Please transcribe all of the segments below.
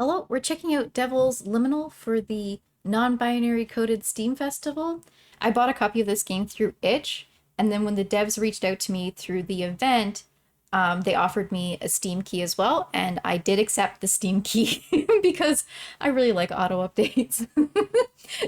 Hello, we're checking out Devil's Liminal for the non-binary coded Steam Festival. I bought a copy of this game through Itch, and then when the devs reached out to me through the event, they offered me a Steam key as well, and I did accept the Steam key because I really like auto updates.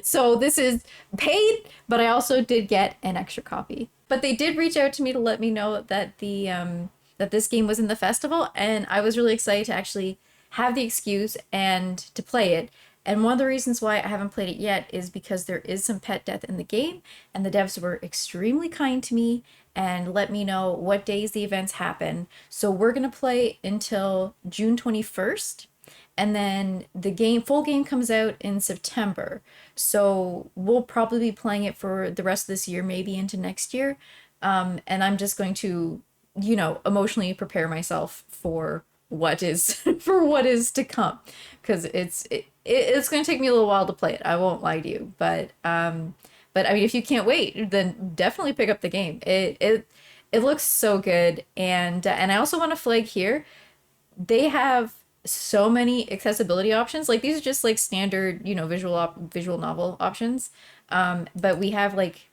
So this is paid, but I also did get an extra copy. But they did reach out to me to let me know that that this game was in the festival, and I was really excited to actually have the excuse and to play it. And one of the reasons why I haven't played it yet is because there is some pet death in the game, and the devs were extremely kind to me and let me know what days the events happen. So we're gonna play until June 21st, and then the full game comes out in September. So we'll probably be playing it for the rest of this year, maybe into next year. And I'm just going to, emotionally prepare myself for what is for what is to come, because it's going to take me a little while to play it. I won't lie to you, but I mean, if you can't wait, then definitely pick up the game. It looks so good, and I also want to flag here, they have so many accessibility options. Like these are just like standard, visual novel options. But we have like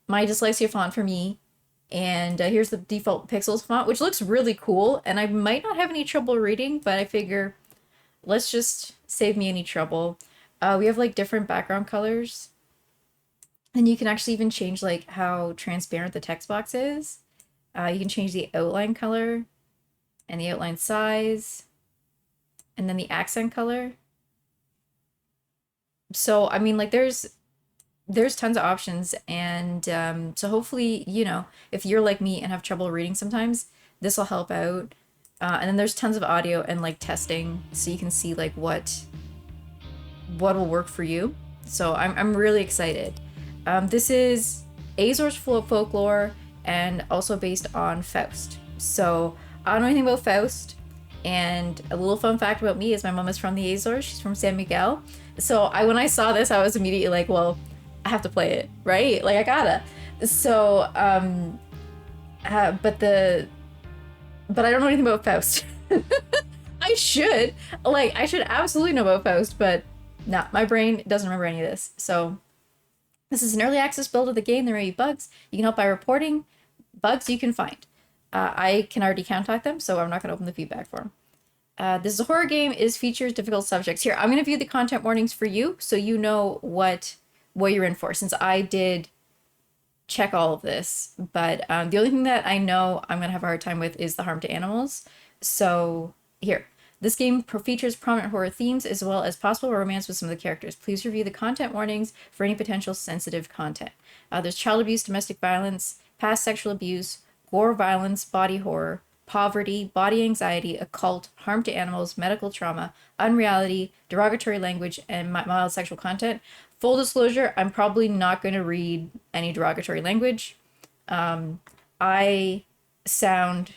my dyslexia font for me, and here's the default pixels font, which looks really cool. And I might not have any trouble reading, but I figure let's just save me any trouble. We have like different background colors, and you can actually even change like how transparent the text box is. You can change the outline color and the outline size, and then the accent color. So I mean, like there's tons of options, and so hopefully, if you're like me and have trouble reading sometimes, this will help out. And then there's tons of audio and like testing, so you can see like what will work for you. So I'm really excited. This is Azor's folklore and also based on Faust. So I don't know anything about Faust. And a little fun fact about me is my mom is from the Azores. She's from San Miguel. So when I saw this, I was immediately like, well, I have to play it, right? Like I gotta. So but I don't know anything about Faust. I should absolutely know about Faust, but nah, my brain doesn't remember any of this. So this is an early access build of the game. There may be bugs. You can help by reporting bugs you can find. I can already contact them, so I'm not going to open the feedback form. This is a horror game. It features difficult subjects. Here, I'm going to view the content warnings for you, so you know what you're in for, since I did check all of this. But the only thing that I know I'm going to have a hard time with is the harm to animals. So here, this game features prominent horror themes as well as possible romance with some of the characters. Please review the content warnings for any potential sensitive content. There's child abuse, domestic violence, past sexual abuse, gore, violence, body horror, poverty, body anxiety, occult, harm to animals, medical trauma, unreality, derogatory language, and mild sexual content. Full disclosure, I'm probably not going to read any derogatory language. I sound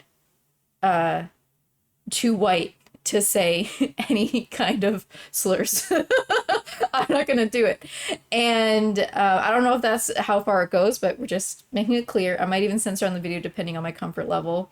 too white to say any kind of slurs. I'm not going to do it. And I don't know if that's how far it goes, but we're just making it clear. I might even censor on the video depending on my comfort level.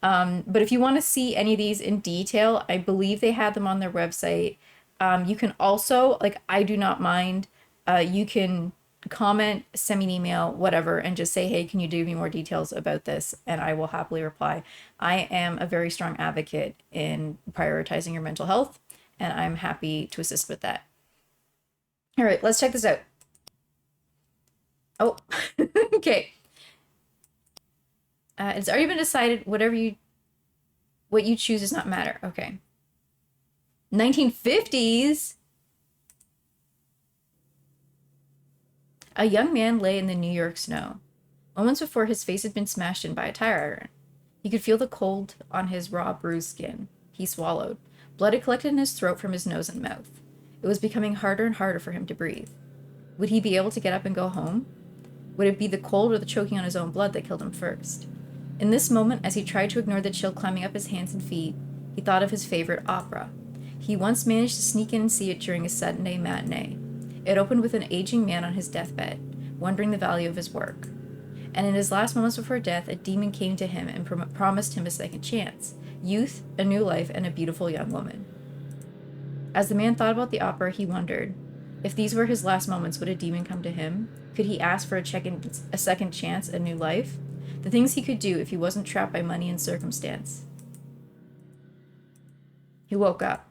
But if you want to see any of these in detail, I believe they had them on their website. You can also, like, I do not mind. You can comment, send me an email, whatever, and just say, hey, can you give me more details about this? And I will happily reply. I am a very strong advocate in prioritizing your mental health, and I'm happy to assist with that. All right, let's check this out. Oh, okay. It's already been decided. What you choose does not matter. Okay. 1950s. A young man lay in the New York snow. Moments before, his face had been smashed in by a tire iron. He could feel the cold on his raw, bruised skin. He swallowed. Blood had collected in his throat from his nose and mouth. It was becoming harder and harder for him to breathe. Would he be able to get up and go home? Would it be the cold or the choking on his own blood that killed him first? In this moment, as he tried to ignore the chill climbing up his hands and feet, he thought of his favorite opera. He once managed to sneak in and see it during a Sunday matinee. It opened with an aging man on his deathbed, wondering the value of his work. And in his last moments before death, a demon came to him and promised him a second chance, youth, a new life, and a beautiful young woman. As the man thought about the opera, he wondered, if these were his last moments, would a demon come to him? Could he ask for a second chance, a new life? The things he could do if he wasn't trapped by money and circumstance. He woke up.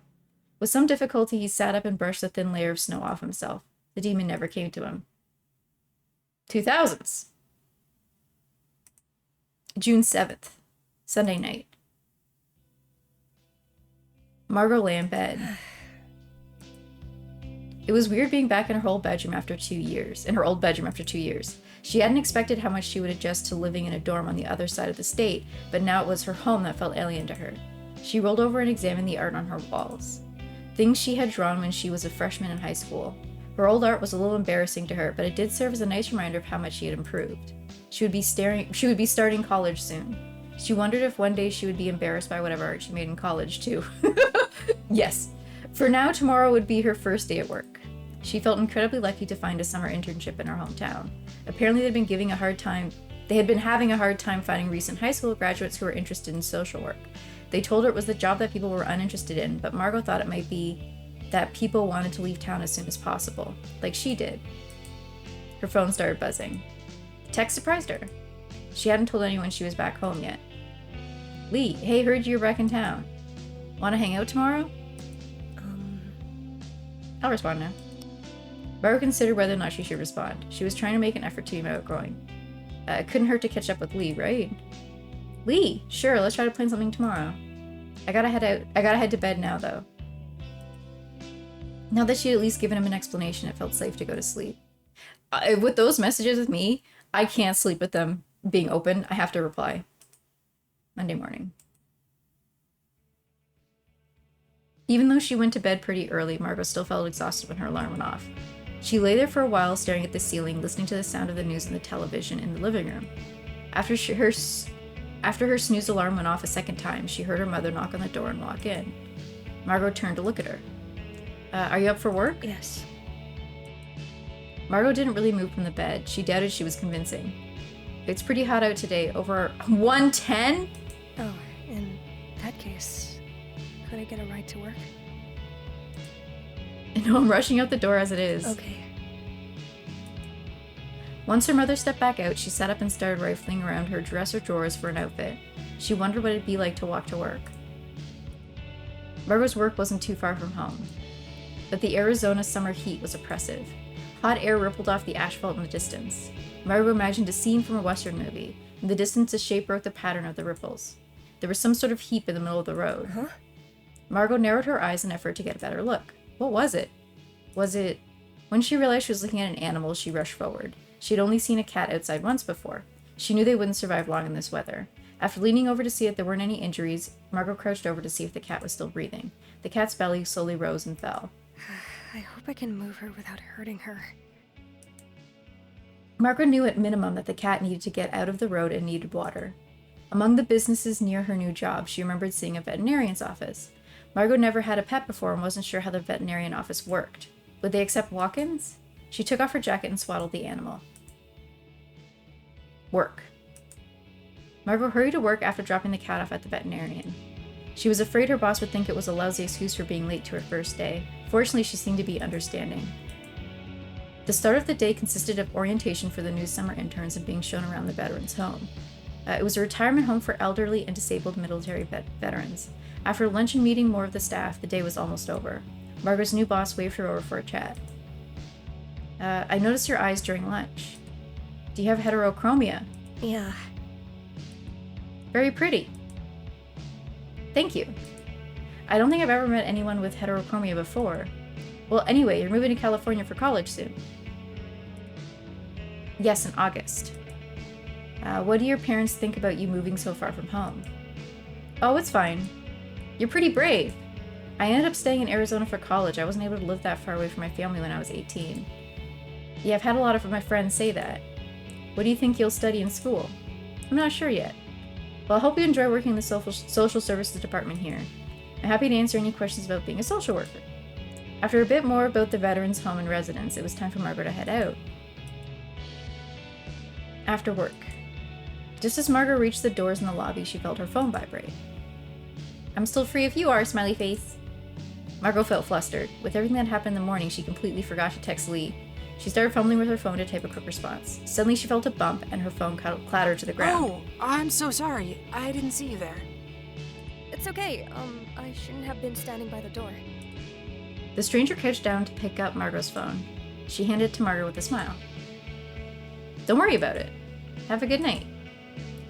With some difficulty, he sat up and brushed the thin layer of snow off himself. The demon never came to him. 2000s. June 7th. Sunday night. Margot lay in bed. It was weird being back in her old bedroom after 2 years. She hadn't expected how much she would adjust to living in a dorm on the other side of the state, but now it was her home that felt alien to her. She rolled over and examined the art on her walls. Things she had drawn when she was a freshman in high school. Her old art was a little embarrassing to her, but it did serve as a nice reminder of how much she had improved. She would be starting college soon. She wondered if one day she would be embarrassed by whatever art she made in college, too. Yes. For now, tomorrow would be her first day at work. She felt incredibly lucky to find a summer internship in her hometown. Apparently, they had been having a hard time finding recent high school graduates who were interested in social work. They told her it was the job that people were uninterested in, but Margot thought it might be that people wanted to leave town as soon as possible, like she did. Her phone started buzzing. The text surprised her. She hadn't told anyone she was back home yet. Lee, hey, heard you're back in town. Want to hang out tomorrow? I'll respond now. Margot considered whether or not she should respond. She was trying to make an effort to be outgoing. It couldn't hurt to catch up with Lee, right? Lee, sure, let's try to plan something tomorrow. I gotta head to bed now, though. Now that she'd at least given him an explanation, it felt safe to go to sleep. With those messages with me, I can't sleep with them being open. I have to reply. Monday morning. Even though she went to bed pretty early, Margot still felt exhausted when her alarm went off. She lay there for a while, staring at the ceiling, listening to the sound of the news and the television in the living room. After her snooze alarm went off a second time, she heard her mother knock on the door and walk in. Margot turned to look at her. Are you up for work? Yes. Margot didn't really move from the bed. She doubted she was convincing. It's pretty hot out today. Over 110? Oh, in that case, could I get a ride to work? No, I'm rushing out the door as it is. Okay. Once her mother stepped back out, she sat up and started rifling around her dresser drawers for an outfit. She wondered what it'd be like to walk to work. Margot's work wasn't too far from home, but the Arizona summer heat was oppressive. Hot air rippled off the asphalt in the distance. Margot imagined a scene from a Western movie. In the distance, a shape broke the pattern of the ripples. There was some sort of heap in the middle of the road. Huh? Margot narrowed her eyes in an effort to get a better look. What was it? When she realized she was looking at an animal, she rushed forward. She had only seen a cat outside once before. She knew they wouldn't survive long in this weather. After leaning over to see if there weren't any injuries, Margot crouched over to see if the cat was still breathing. The cat's belly slowly rose and fell. I hope I can move her without hurting her. Margot knew at minimum that the cat needed to get out of the road and needed water. Among the businesses near her new job, she remembered seeing a veterinarian's office. Margot never had a pet before and wasn't sure how the veterinarian office worked. Would they accept walk-ins? She took off her jacket and swaddled the animal. Work. Margot hurried to work after dropping the cat off at the veterinarian. She was afraid her boss would think it was a lousy excuse for being late to her first day. Fortunately, she seemed to be understanding. The start of the day consisted of orientation for the new summer interns and being shown around the veterans' home. It was a retirement home for elderly and disabled military veterans. After lunch and meeting more of the staff, the day was almost over. Margot's new boss waved her over for a chat. I noticed your eyes during lunch. Do you have heterochromia? Yeah. Very pretty. Thank you. I don't think I've ever met anyone with heterochromia before. Well, anyway, you're moving to California for college soon. Yes, in August. What do your parents think about you moving so far from home? Oh, it's fine. You're pretty brave. I ended up staying in Arizona for college. I wasn't able to live that far away from my family when I was 18. Yeah, I've had a lot of my friends say that. What do you think you'll study in school? I'm not sure yet. Well, I hope you enjoy working in the social services department here. I'm happy to answer any questions about being a social worker. After a bit more about the veterans' home and residence, it was time for Margot to head out. After work. Just as Margot reached the doors in the lobby, she felt her phone vibrate. I'm still free if you are, smiley face. Margot felt flustered. With everything that happened in the morning, she completely forgot to text Lee. She started fumbling with her phone to type a quick response. Suddenly, she felt a bump, and her phone clattered to the ground. Oh, I'm so sorry. I didn't see you there. It's okay. I shouldn't have been standing by the door. The stranger crouched down to pick up Margot's phone. She handed it to Margot with a smile. Don't worry about it. Have a good night.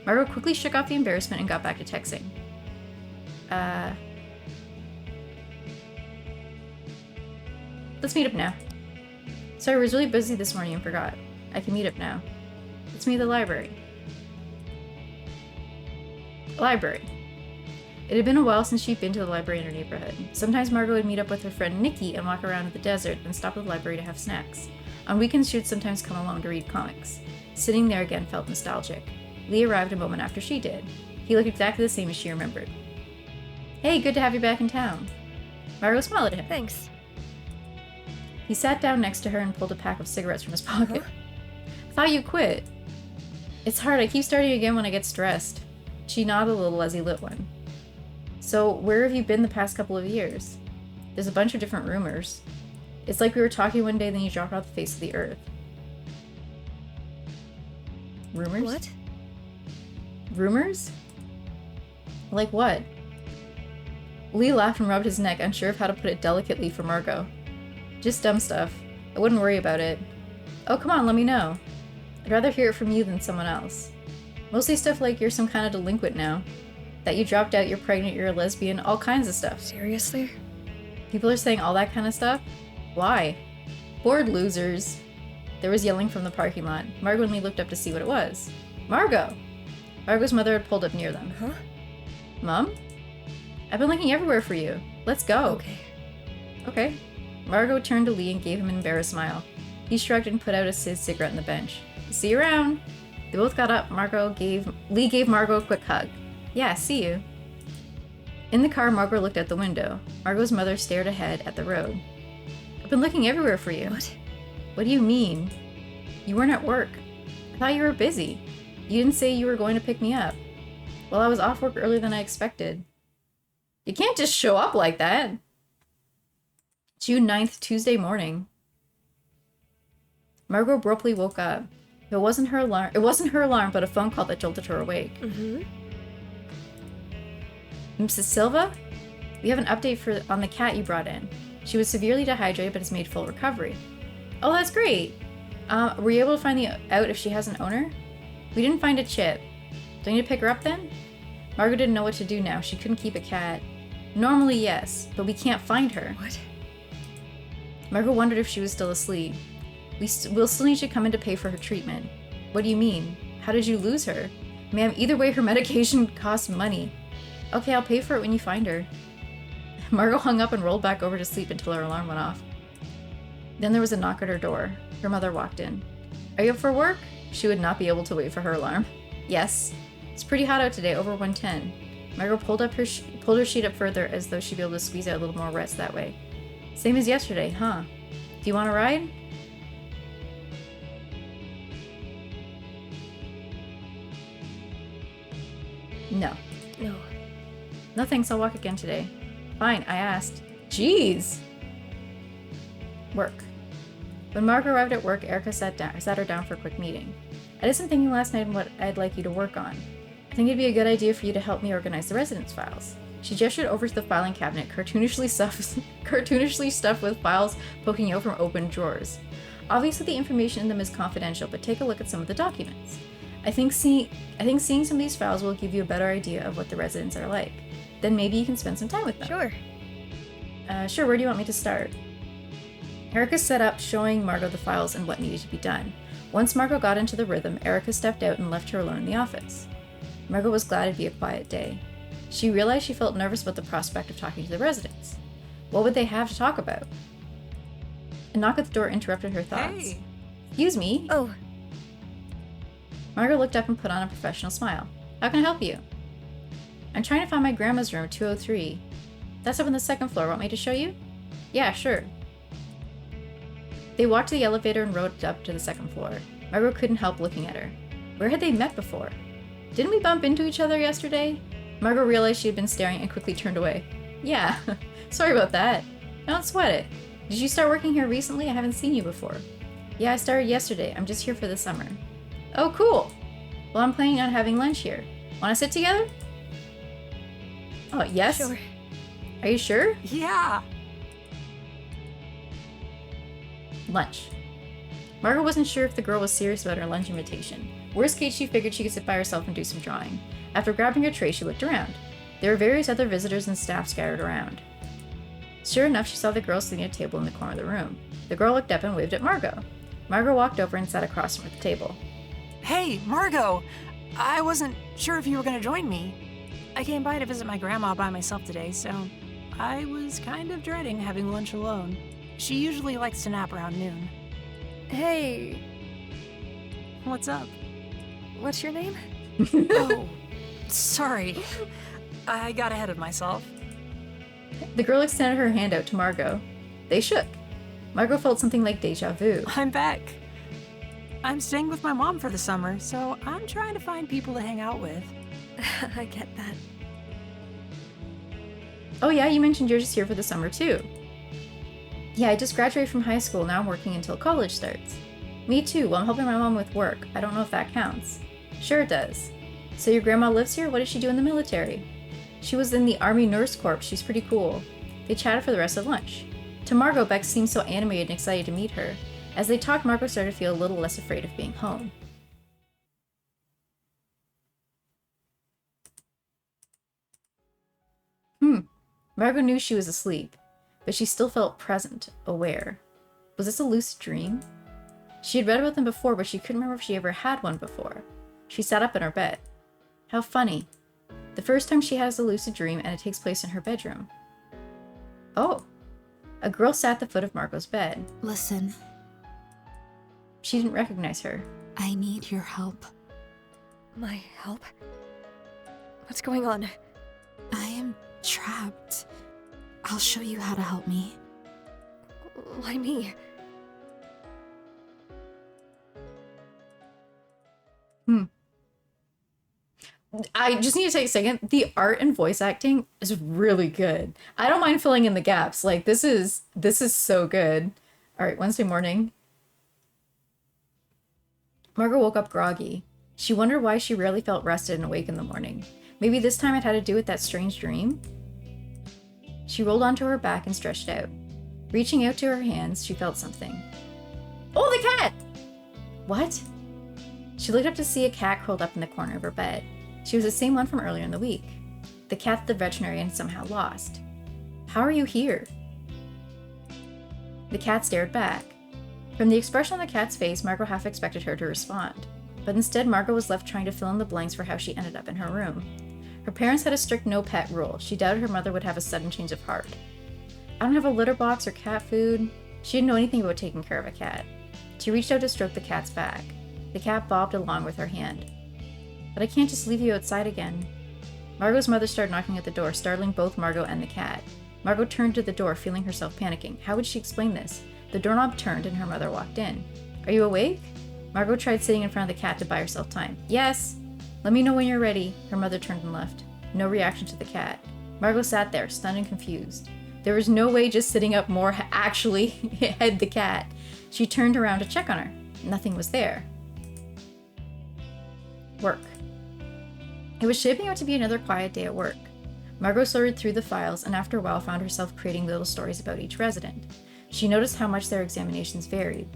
Margot quickly shook off the embarrassment and got back to texting. Let's meet up now. Sorry, I was really busy this morning and forgot. I can meet up now. Let's meet at the library. Library. It had been a while since she'd been to the library in her neighborhood. Sometimes Margot would meet up with her friend Nikki and walk around in the desert, then stop at the library to have snacks. On weekends, she would sometimes come along to read comics. Sitting there again felt nostalgic. Lee arrived a moment after she did. He looked exactly the same as she remembered. Hey, good to have you back in town. Margot smiled at him. Thanks. He sat down next to her and pulled a pack of cigarettes from his pocket. Thought you quit. It's hard, I keep starting again when I get stressed. She nodded a little as he lit one. So, where have you been the past couple of years? There's a bunch of different rumors. It's like we were talking one day, then you dropped off the face of the earth. Rumors? What? Rumors? Like what? Lee laughed and rubbed his neck, unsure of how to put it delicately for Margot. Just dumb stuff. I wouldn't worry about it. Oh, come on, let me know. I'd rather hear it from you than someone else. Mostly stuff like you're some kind of delinquent now. That you dropped out, you're pregnant, you're a lesbian, all kinds of stuff. Seriously? People are saying all that kind of stuff? Why? Bored losers. There was yelling from the parking lot. Margot and Lee looked up to see what it was. Margot! Margot's mother had pulled up near them. Huh? Mom? I've been looking everywhere for you. Let's go. Okay. Okay. Margot turned to Lee and gave him an embarrassed smile. He shrugged and put out his cigarette on the bench. See you around. They both got up. Lee gave Margot a quick hug. Yeah, see you. In the car, Margot looked out the window. Margot's mother stared ahead at the road. I've been looking everywhere for you. What? What do you mean? You weren't at work. I thought you were busy. You didn't say you were going to pick me up. Well, I was off work earlier than I expected. You can't just show up like that. June 9th, Tuesday morning. Margot abruptly woke up. It wasn't her alarm, but a phone call that jolted her awake. Mm-hmm. Mrs. Silva? We have an update on the cat you brought in. She was severely dehydrated but has made full recovery. Oh, that's great. Were you able to find out if she has an owner? We didn't find a chip. Do I need to pick her up then? Margot didn't know what to do now. She couldn't keep a cat. Normally, yes, but we can't find her. What? Margot wondered if she was still asleep. We'll still need to come in to pay for her treatment. What do you mean? How did you lose her? Ma'am, either way, her medication costs money. Okay, I'll pay for it when you find her. Margot hung up and rolled back over to sleep until her alarm went off. Then there was a knock at her door. Her mother walked in. Are you up for work? She would not be able to wait for her alarm. Yes. It's pretty hot out today, over 110. Margot pulled her sheet up further as though she'd be able to squeeze out a little more rest that way. Same as yesterday, huh? Do you want to ride? No. No. No thanks, I'll walk again today. Fine, I asked. Jeez! Work. When Margot arrived at work, Erica sat her down for a quick meeting. I did some thinking last night on what I'd like you to work on. I think it'd be a good idea for you to help me organize the residence files. She gestured over to the filing cabinet, cartoonishly stuffed with files poking out from open drawers. Obviously, the information in them is confidential, but take a look at some of the documents. I think seeing some of these files will give you a better idea of what the residents are like. Then maybe you can spend some time with them. Sure. Sure, where do you want me to start? Erica set up, showing Margot the files and what needed to be done. Once Margot got into the rhythm, Erica stepped out and left her alone in the office. Margot was glad it'd be a quiet day. She realized she felt nervous about the prospect of talking to the residents. What would they have to talk about? A knock at the door interrupted her thoughts. Hey. Excuse me? Oh, Margot looked up and put on a professional smile. How can I help you? I'm trying to find my grandma's room, 203. That's up on the second floor. Want me to show you? Yeah, sure. They walked to the elevator and rode up to the second floor. Margot couldn't help looking at her. Where had they met before? Didn't we bump into each other yesterday? Margot realized she had been staring and quickly turned away. Yeah, sorry about that. Don't sweat it. Did you start working here recently? I haven't seen you before. Yeah, I started yesterday. I'm just here for the summer. Oh, cool. Well, I'm planning on having lunch here. Want to sit together? Oh, yes? Sure. Are you sure? Yeah. Lunch. Margot wasn't sure if the girl was serious about her lunch invitation. Worst case, she figured she could sit by herself and do some drawing. After grabbing her tray, she looked around. There were various other visitors and staff scattered around. Sure enough, she saw the girl sitting at a table in the corner of the room. The girl looked up and waved at Margot. Margot walked over and sat across from her at the table. Hey, Margot. I wasn't sure if you were gonna join me. I came by to visit my grandma by myself today, so I was kind of dreading having lunch alone. She usually likes to nap around noon. Hey, What's up? what's your name? Oh, sorry. I got ahead of myself. The girl extended her hand out to Margot. They shook. Margot felt something like deja vu. I'm back. I'm staying with my mom for the summer, so I'm trying to find people to hang out with. I get that. Oh yeah, you mentioned you're just here for the summer too. Yeah, I just graduated from high school, now I'm working until college starts. Me too, well I'm helping my mom with work. I don't know if that counts. Sure it does. So your grandma lives here? What does she do in the military? She was in the Army Nurse Corps, she's pretty cool. They chatted for the rest of lunch. To Margot, Beck seemed so animated and excited to meet her. As they talked, Margot started to feel a little less afraid of being home. Margot knew she was asleep, but she still felt present, aware. Was this a lucid dream? She had read about them before, but she couldn't remember if she ever had one before. She sat up in her bed. How funny. The first time she has a lucid dream, and it takes place in her bedroom. Oh. A girl sat at the foot of Margot's bed. Listen, She didn't recognize her. I need your help. My help? What's going on? I am trapped. I'll show you how to help me. Why me? I just need to take a second. The art and voice acting is really good. I don't mind filling in the gaps. Like this is so good. All right, Wednesday morning. Margot woke up groggy. She wondered why she rarely felt rested and awake in the morning. Maybe this time it had to do with that strange dream? She rolled onto her back and stretched out. Reaching out to her hands, she felt something. Oh, the cat! What? She looked up to see a cat curled up in the corner of her bed. She was the same one from earlier in the week. The cat that the veterinarian somehow lost. How are you here? The cat stared back. From the expression on the cat's face, Margot half expected her to respond. But instead, Margot was left trying to fill in the blanks for how she ended up in her room. Her parents had a strict no-pet rule. She doubted her mother would have a sudden change of heart. I don't have a litter box or cat food. She didn't know anything about taking care of a cat. She reached out to stroke the cat's back. The cat bobbed along with her hand. But I can't just leave you outside again. Margot's mother started knocking at the door, startling both Margot and the cat. Margot turned to the door, feeling herself panicking. How would she explain this? The doorknob turned and her mother walked in. Are you awake? Margot tried sitting in front of the cat to buy herself time. Yes! Let me know when you're ready. Her mother turned and left. No reaction to the cat. Margot sat there, stunned and confused. There was no way just sitting up more actually hid the cat. She turned around to check on her. Nothing was there. Work. It was shaping out to be another quiet day at work. Margot sorted through the files and after a while found herself creating little stories about each resident. She noticed how much their examinations varied.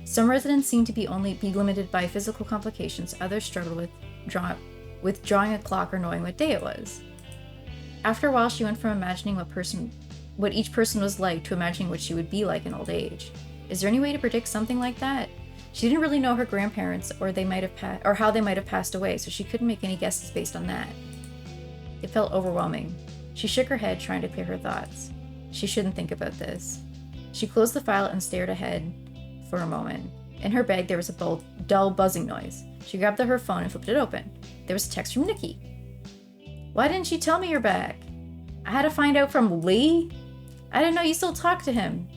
Some residents seemed to be limited by physical complications, others struggled with drawing a clock or knowing what day it was. After a while, she went from imagining what each person was like to imagining what she would be like in old age. Is there any way to predict something like that? She didn't really know her grandparents or how they might have passed away, so she couldn't make any guesses based on that. It felt overwhelming. She shook her head, trying to clear her thoughts. She shouldn't think about this. She closed the file and stared ahead for a moment. In her bag, there was a dull buzzing noise. She grabbed her phone and flipped it open. There was a text from Nikki. Why didn't she tell me you're back? I had to find out from Lee? I didn't know you still talked to him.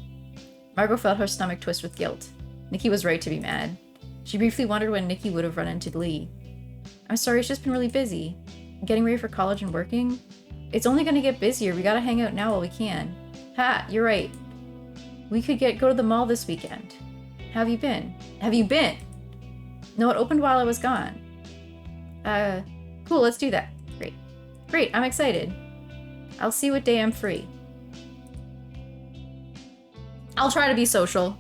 Margot felt her stomach twist with guilt. Nikki was right to be mad. She briefly wondered when Nikki would have run into Lee. I'm sorry, it's just been really busy. Getting ready for college and working? It's only going to get busier. We gotta hang out now while we can. Ha, you're right. We could go to the mall this weekend. Have you been? Have you been? No, it opened while I was gone. Cool, let's do that. Great. Great, I'm excited. I'll see what day I'm free. I'll try to be social.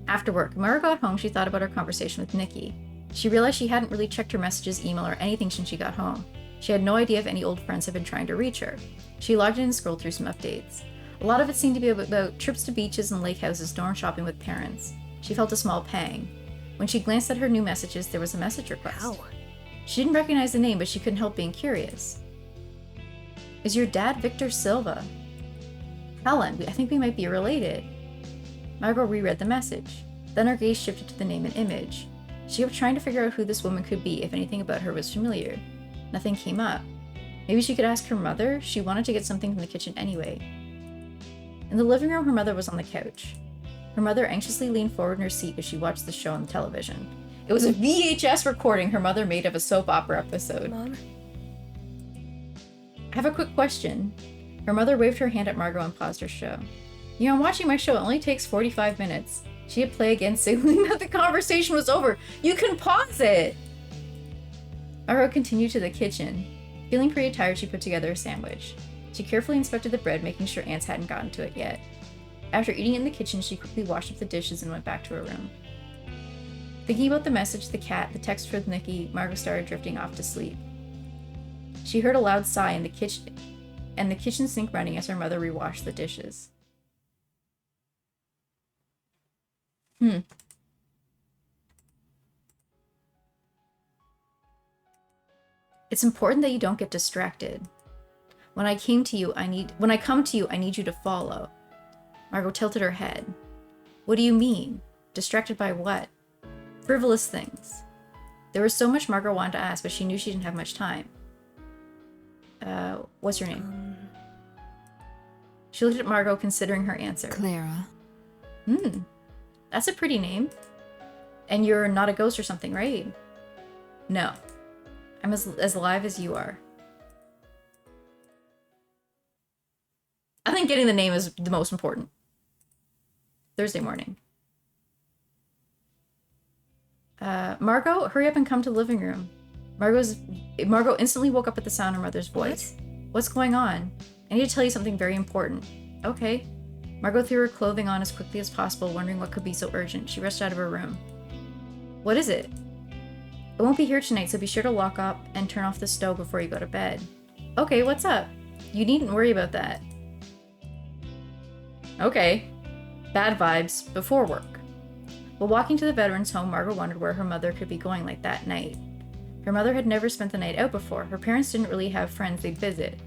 After work, when Mara got home, she thought about her conversation with Nikki. She realized she hadn't really checked her messages, email, or anything since she got home. She had no idea if any old friends had been trying to reach her. She logged in and scrolled through some updates. A lot of it seemed to be about trips to beaches and lake houses, dorm shopping with parents. She felt a small pang. When she glanced at her new messages, there was a message request. How? She didn't recognize the name, but she couldn't help being curious. Is your dad Victor Silva? Helen, I think we might be related. Margot reread the message. Then her gaze shifted to the name and image. She kept trying to figure out who this woman could be, if anything about her was familiar. Nothing came up. Maybe she could ask her mother? She wanted to get something from the kitchen anyway. In the living room, her mother was on the couch. Her mother anxiously leaned forward in her seat as she watched the show on the television. It was a VHS recording her mother made of a soap opera episode. Mom? I have a quick question. Her mother waved her hand at Margot and paused her show. You know, I'm watching my show. It only takes 45 minutes. She hit play again, signaling that the conversation was over. You can pause it! Margot continued to the kitchen. Feeling pretty tired, she put together a sandwich. She carefully inspected the bread, making sure ants hadn't gotten to it yet. After eating it in the kitchen, she quickly washed up the dishes and went back to her room. Thinking about the message, the cat, the text with Nikki, Margot started drifting off to sleep. She heard a loud sigh in the kitchen, and the kitchen sink running as her mother rewashed the dishes. It's important that you don't get distracted. When I come to you, I need you to follow. Margot tilted her head. What do you mean? Distracted by what? Frivolous things. There was so much Margot wanted to ask, but she knew she didn't have much time. What's your name? She looked at Margot, considering her answer. Clara. That's a pretty name. And you're not a ghost or something, right? No. I'm as alive as you are. I think getting the name is the most important. Thursday morning. Margot, hurry up and come to the living room. Margot instantly woke up at the sound of her mother's voice. What's going on? I need to tell you something very important. Okay. Margot threw her clothing on as quickly as possible, wondering what could be so urgent. She rushed out of her room. What is it? I won't be here tonight, so be sure to lock up and turn off the stove before you go to bed. Okay, what's up? You needn't worry about that. Okay. Bad vibes before work. While walking to the veterans' home, Margot wondered where her mother could be going like that night. Her mother had never spent the night out before. Her parents didn't really have friends they'd visit.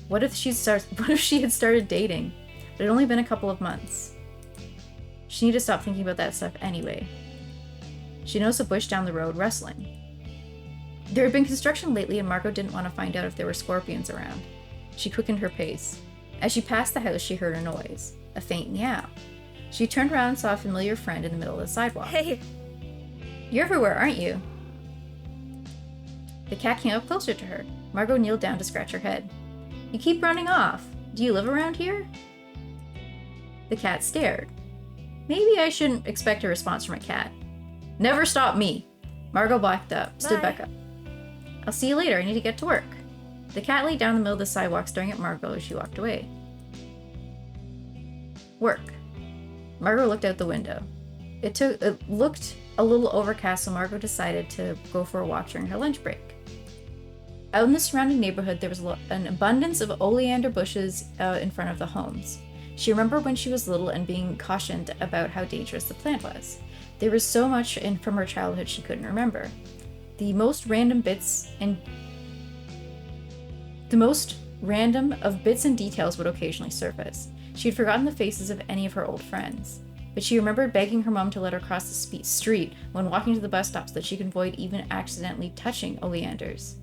What if she had started dating? It had only been a couple of months. She needed to stop thinking about that stuff anyway. She noticed a bush down the road rustling. There had been construction lately, and Margot didn't want to find out if there were scorpions around. She quickened her pace. As she passed the house, she heard a noise. A faint meow. She turned around and saw a familiar friend in the middle of the sidewalk. Hey! You're everywhere, aren't you? The cat came up closer to her. Margot kneeled down to scratch her head. You keep running off. Do you live around here? The cat stared. Maybe I shouldn't expect a response from a cat. Never stop me. Margot stood back up. I'll see you later. I need to get to work. The cat lay down in the middle of the sidewalk, staring at Margot as she walked away. Work. Margot looked out the window. It looked a little overcast, so Margot decided to go for a walk during her lunch break. Out in the surrounding neighborhood, there was an abundance of oleander bushes in front of the homes. She remembered when she was little and being cautioned about how dangerous the plant was. There was so much from her childhood she couldn't remember. The most random of bits and details would occasionally surface. She had forgotten the faces of any of her old friends, but she remembered begging her mom to let her cross the street when walking to the bus stop so that she could avoid even accidentally touching oleanders.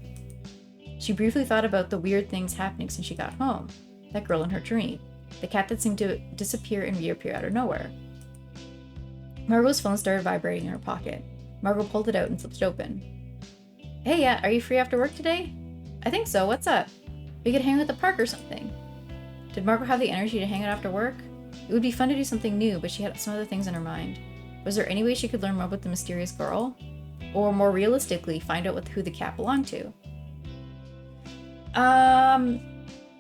She briefly thought about the weird things happening since she got home. That girl in her dream. The cat that seemed to disappear and reappear out of nowhere. Margot's phone started vibrating in her pocket. Margot pulled it out and flipped it open. Hey, yeah, are you free after work today? I think so, what's up? We could hang out at the park or something. Did Margot have the energy to hang out after work? It would be fun to do something new, but she had some other things in her mind. Was there any way she could learn more about the mysterious girl? Or more realistically, find out who the cat belonged to?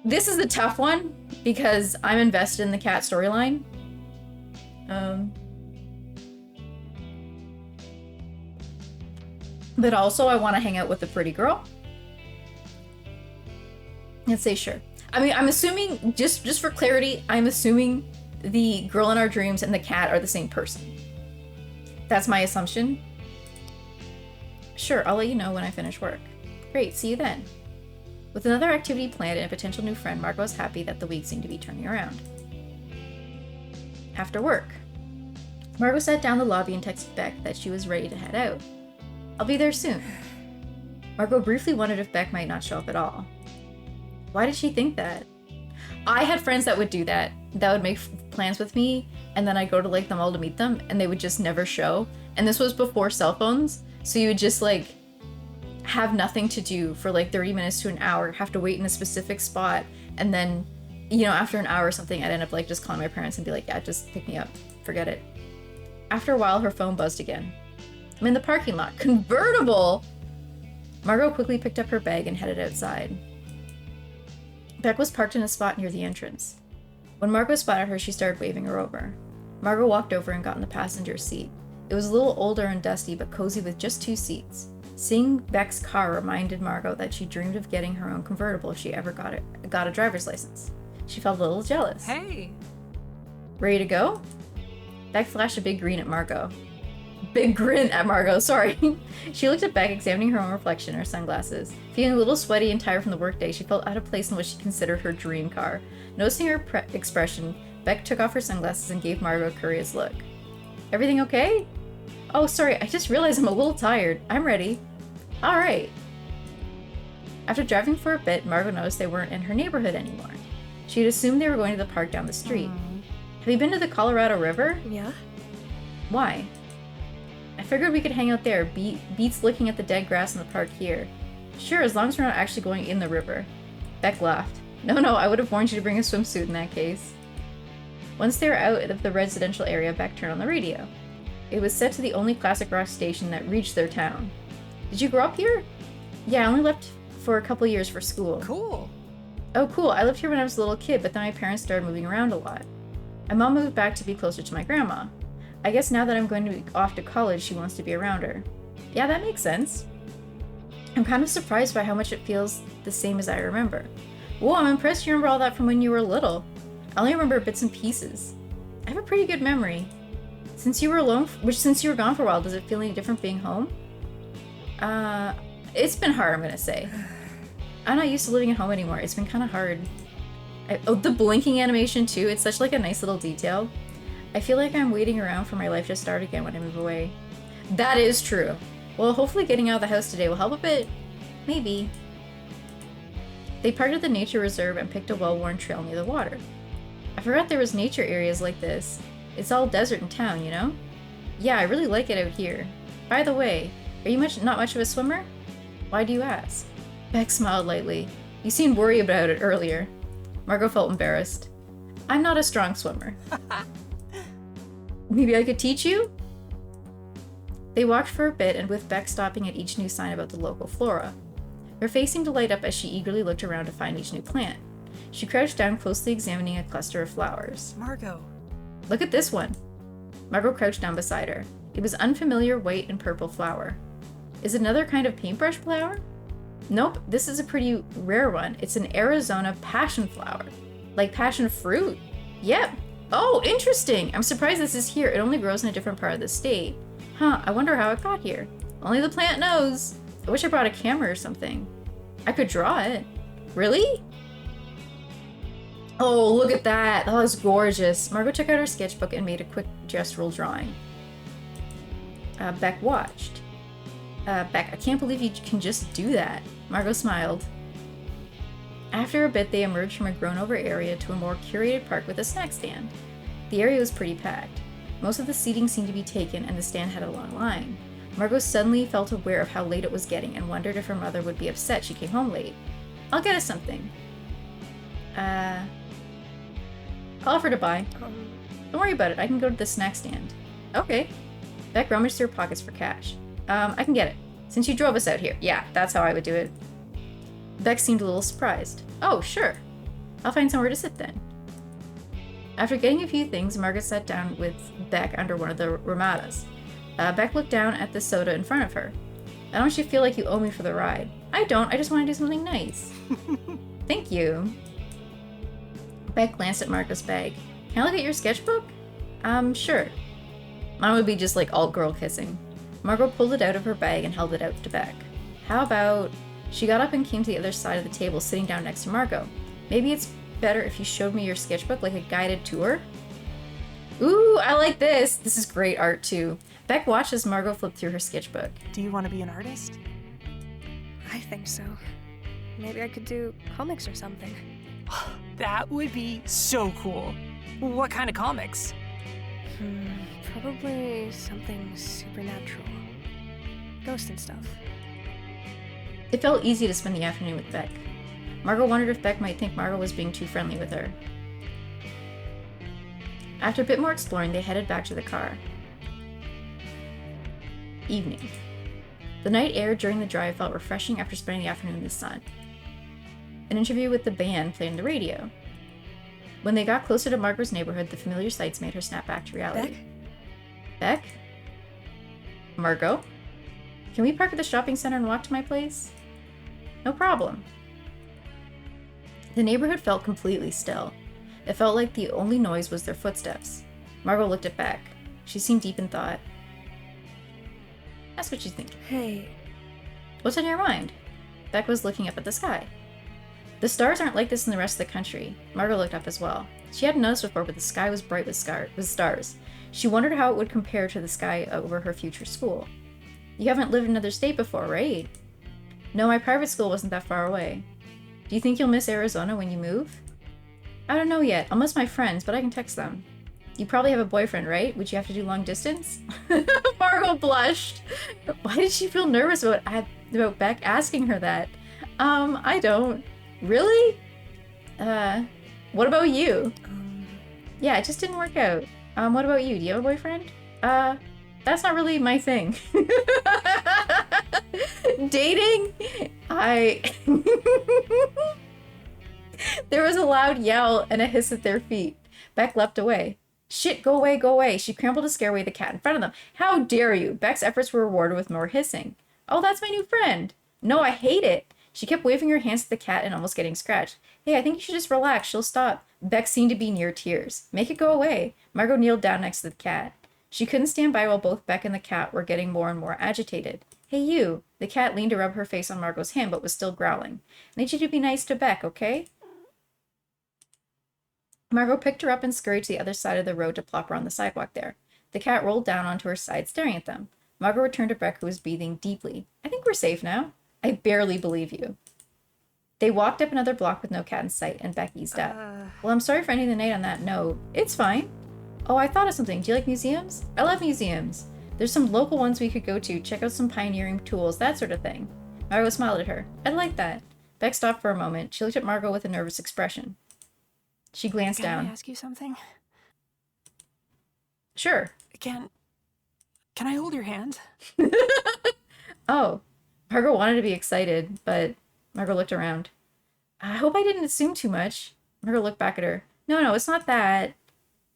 This is a tough one because I'm invested in the cat storyline. But also I want to hang out with the pretty girl. Let's say sure. I mean, I'm assuming, just for clarity, I'm assuming the girl in our dreams and the cat are the same person. That's my assumption. Sure, I'll let you know when I finish work. Great, see you then. With another activity planned and a potential new friend, Margot was happy that the week seemed to be turning around. After work, Margot sat down in the lobby and texted Beck that she was ready to head out. I'll be there soon. Margot briefly wondered if Beck might not show up at all. Why did she think that? I had friends that would do that. That would make plans with me, and then I'd go to like the mall to meet them, and they would just never show. And this was before cell phones, so you would just like have nothing to do for like 30 minutes to an hour, have to wait in a specific spot, and then, you know, after an hour or something, I'd end up like just calling my parents and be like, yeah, just pick me up. Forget it. After a while, her phone buzzed again. I'm in the parking lot. Convertible! Margot quickly picked up her bag and headed outside. Beck was parked in a spot near the entrance. When Margot spotted her, she started waving her over. Margot walked over and got in the passenger seat. It was a little older and dusty, but cozy with just 2 seats. Seeing Beck's car reminded Margot that she dreamed of getting her own convertible if she ever got a driver's license. She felt a little jealous. Hey! Ready to go? Beck flashed a big grin at Margot. Big grin at Margot, sorry. She looked at Beck, examining her own reflection in her sunglasses. Feeling a little sweaty and tired from the workday, she felt out of place in what she considered her dream car. Noticing her expression, Beck took off her sunglasses and gave Margot a curious look. Everything okay? Oh, sorry, I just realized I'm a little tired. I'm ready. All right. After driving for a bit, Margot noticed they weren't in her neighborhood anymore. She had assumed they were going to the park down the street. Have you been to the Colorado River? Yeah? Why? I figured we could hang out there, beats looking at the dead grass in the park here. Sure, as long as we're not actually going in the river. Beck laughed. No, I would have warned you to bring a swimsuit in that case. Once they were out of the residential area, Beck turned on the radio. It was set to the only classic rock station that reached their town. Did you grow up here? Yeah, I only left for a couple years for school. Cool. Oh, cool. I lived here when I was a little kid, but then my parents started moving around a lot. My mom moved back to be closer to my grandma. I guess now that I'm going to be off to college, she wants to be around her. Yeah, that makes sense. I'm kind of surprised by how much it feels the same as I remember. Whoa, I'm impressed you remember all that from when you were little. I only remember bits and pieces. I have a pretty good memory. Since you were gone for a while, does it feel any different being home? It's been hard, I'm gonna say. I'm not used to living at home anymore. It's been kind of hard. The blinking animation too, it's such like a nice little detail. I feel like I'm waiting around for my life to start again when I move away. That is true. Well, hopefully getting out of the house today will help a bit. Maybe. They parked at the nature reserve and picked a well-worn trail near the water. I forgot there was nature areas like this. It's all desert in town, you know? Yeah, I really like it out here. By the way, are you not much of a swimmer? Why do you ask? Beck smiled lightly. You seemed worried about it earlier. Margot felt embarrassed. I'm not a strong swimmer. Maybe I could teach you? They walked for a bit, and with Beck stopping at each new sign about the local flora. Her face seemed to light up as she eagerly looked around to find each new plant. She crouched down, closely examining a cluster of flowers. Margot. Look at this one. Margot crouched down beside her. It was unfamiliar white and purple flower. Is it another kind of paintbrush flower? Nope, this is a pretty rare one. It's an Arizona passion flower. Like passion fruit? Yep. Oh, interesting! I'm surprised this is here. It only grows in a different part of the state. Huh, I wonder how it got here. Only the plant knows. I wish I brought a camera or something. I could draw it. Really? Oh, look at that. That was gorgeous. Margot took out her sketchbook and made a quick gestural drawing. Beck watched. Beck, I can't believe you can just do that. Margot smiled. After a bit, they emerged from a grown-over area to a more curated park with a snack stand. The area was pretty packed. Most of the seating seemed to be taken, and the stand had a long line. Margot suddenly felt aware of how late it was getting and wondered if her mother would be upset she came home late. I'll get us something. I'll offer to buy. Um, Don't worry about it. I can go to the snack stand. Okay. Beck rummaged through her pockets for cash. I can get it. Since you drove us out here. Yeah, that's how I would do it. Beck seemed a little surprised. Oh, sure. I'll find somewhere to sit then. After getting a few things, Margaret sat down with Beck under one of the ramadas. Beck looked down at the soda in front of her. I don't want you to feel like you owe me for the ride. I don't. I just want to do something nice. Thank you. Beck glanced at Margot's bag. Can I look at your sketchbook? Sure. Mine would be just like all girl kissing. Margot pulled it out of her bag and held it out to Beck. How about... She got up and came to the other side of the table, sitting down next to Margot. Maybe it's better if you showed me your sketchbook like a guided tour? Ooh, I like this! This is great art too. Beck watched as Margot flipped through her sketchbook. Do you want to be an artist? I think so. Maybe I could do comics or something. That would be so cool. What kind of comics? Probably something supernatural. Ghost and stuff. It felt easy to spend the afternoon with Beck. Margot wondered if Beck might think Margot was being too friendly with her. After a bit more exploring, they headed back to the car. Evening. The night air during the drive felt refreshing after spending the afternoon in the sun. An interview with the band played on the radio. When they got closer to Margot's neighborhood, the familiar sights made her snap back to reality. Beck? Margot? Can we park at the shopping center and walk to my place? No problem. The neighborhood felt completely still. It felt like the only noise was their footsteps. Margot looked at Beck. She seemed deep in thought. Ask what she's thinking. Hey, What's on your mind? Beck was looking up at the sky. The stars aren't like this in the rest of the country. Margot looked up as well. She hadn't noticed before, but the sky was bright with stars. She wondered how it would compare to the sky over her future school. You haven't lived in another state before, right? No, my private school wasn't that far away. Do you think you'll miss Arizona when you move? I don't know yet. I'll miss my friends, but I can text them. You probably have a boyfriend, right? Would you have to do long distance? Margot blushed. Why did she feel nervous about Beck asking her that? I don't. Really? What about you? Yeah, it just didn't work out. What about you? Do you have a boyfriend? That's not really my thing. Dating? There was a loud yell and a hiss at their feet. Beck leapt away. Shit, go away, go away. She scrambled to scare away the cat in front of them. How dare you? Beck's efforts were rewarded with more hissing. Oh, that's my new friend. No, I hate it. She kept waving her hands at the cat and almost getting scratched. Hey, I think you should just relax. She'll stop. Beck seemed to be near tears. Make it go away. Margot kneeled down next to the cat. She couldn't stand by while both Beck and the cat were getting more and more agitated. Hey, you. The cat leaned to rub her face on Margot's hand, but was still growling. I need you to be nice to Beck, okay? Margot picked her up and scurried to the other side of the road to plop her on the sidewalk there. The cat rolled down onto her side, staring at them. Margot returned to Beck, who was breathing deeply. I think we're safe now. I barely believe you. They walked up another block with no cat in sight, and Beck eased up. Well, I'm sorry for ending the night on that note. It's fine. Oh, I thought of something. Do you like museums? I love museums. There's some local ones we could go to, check out some pioneering tools, that sort of thing. Margot smiled at her. I'd like that. Beck stopped for a moment. She looked at Margot with a nervous expression. She glanced down. Can I ask you something? Sure. Can I hold your hand? Oh. Margot wanted to be excited, but Margot looked around. I hope I didn't assume too much. Margot looked back at her. No, it's not that.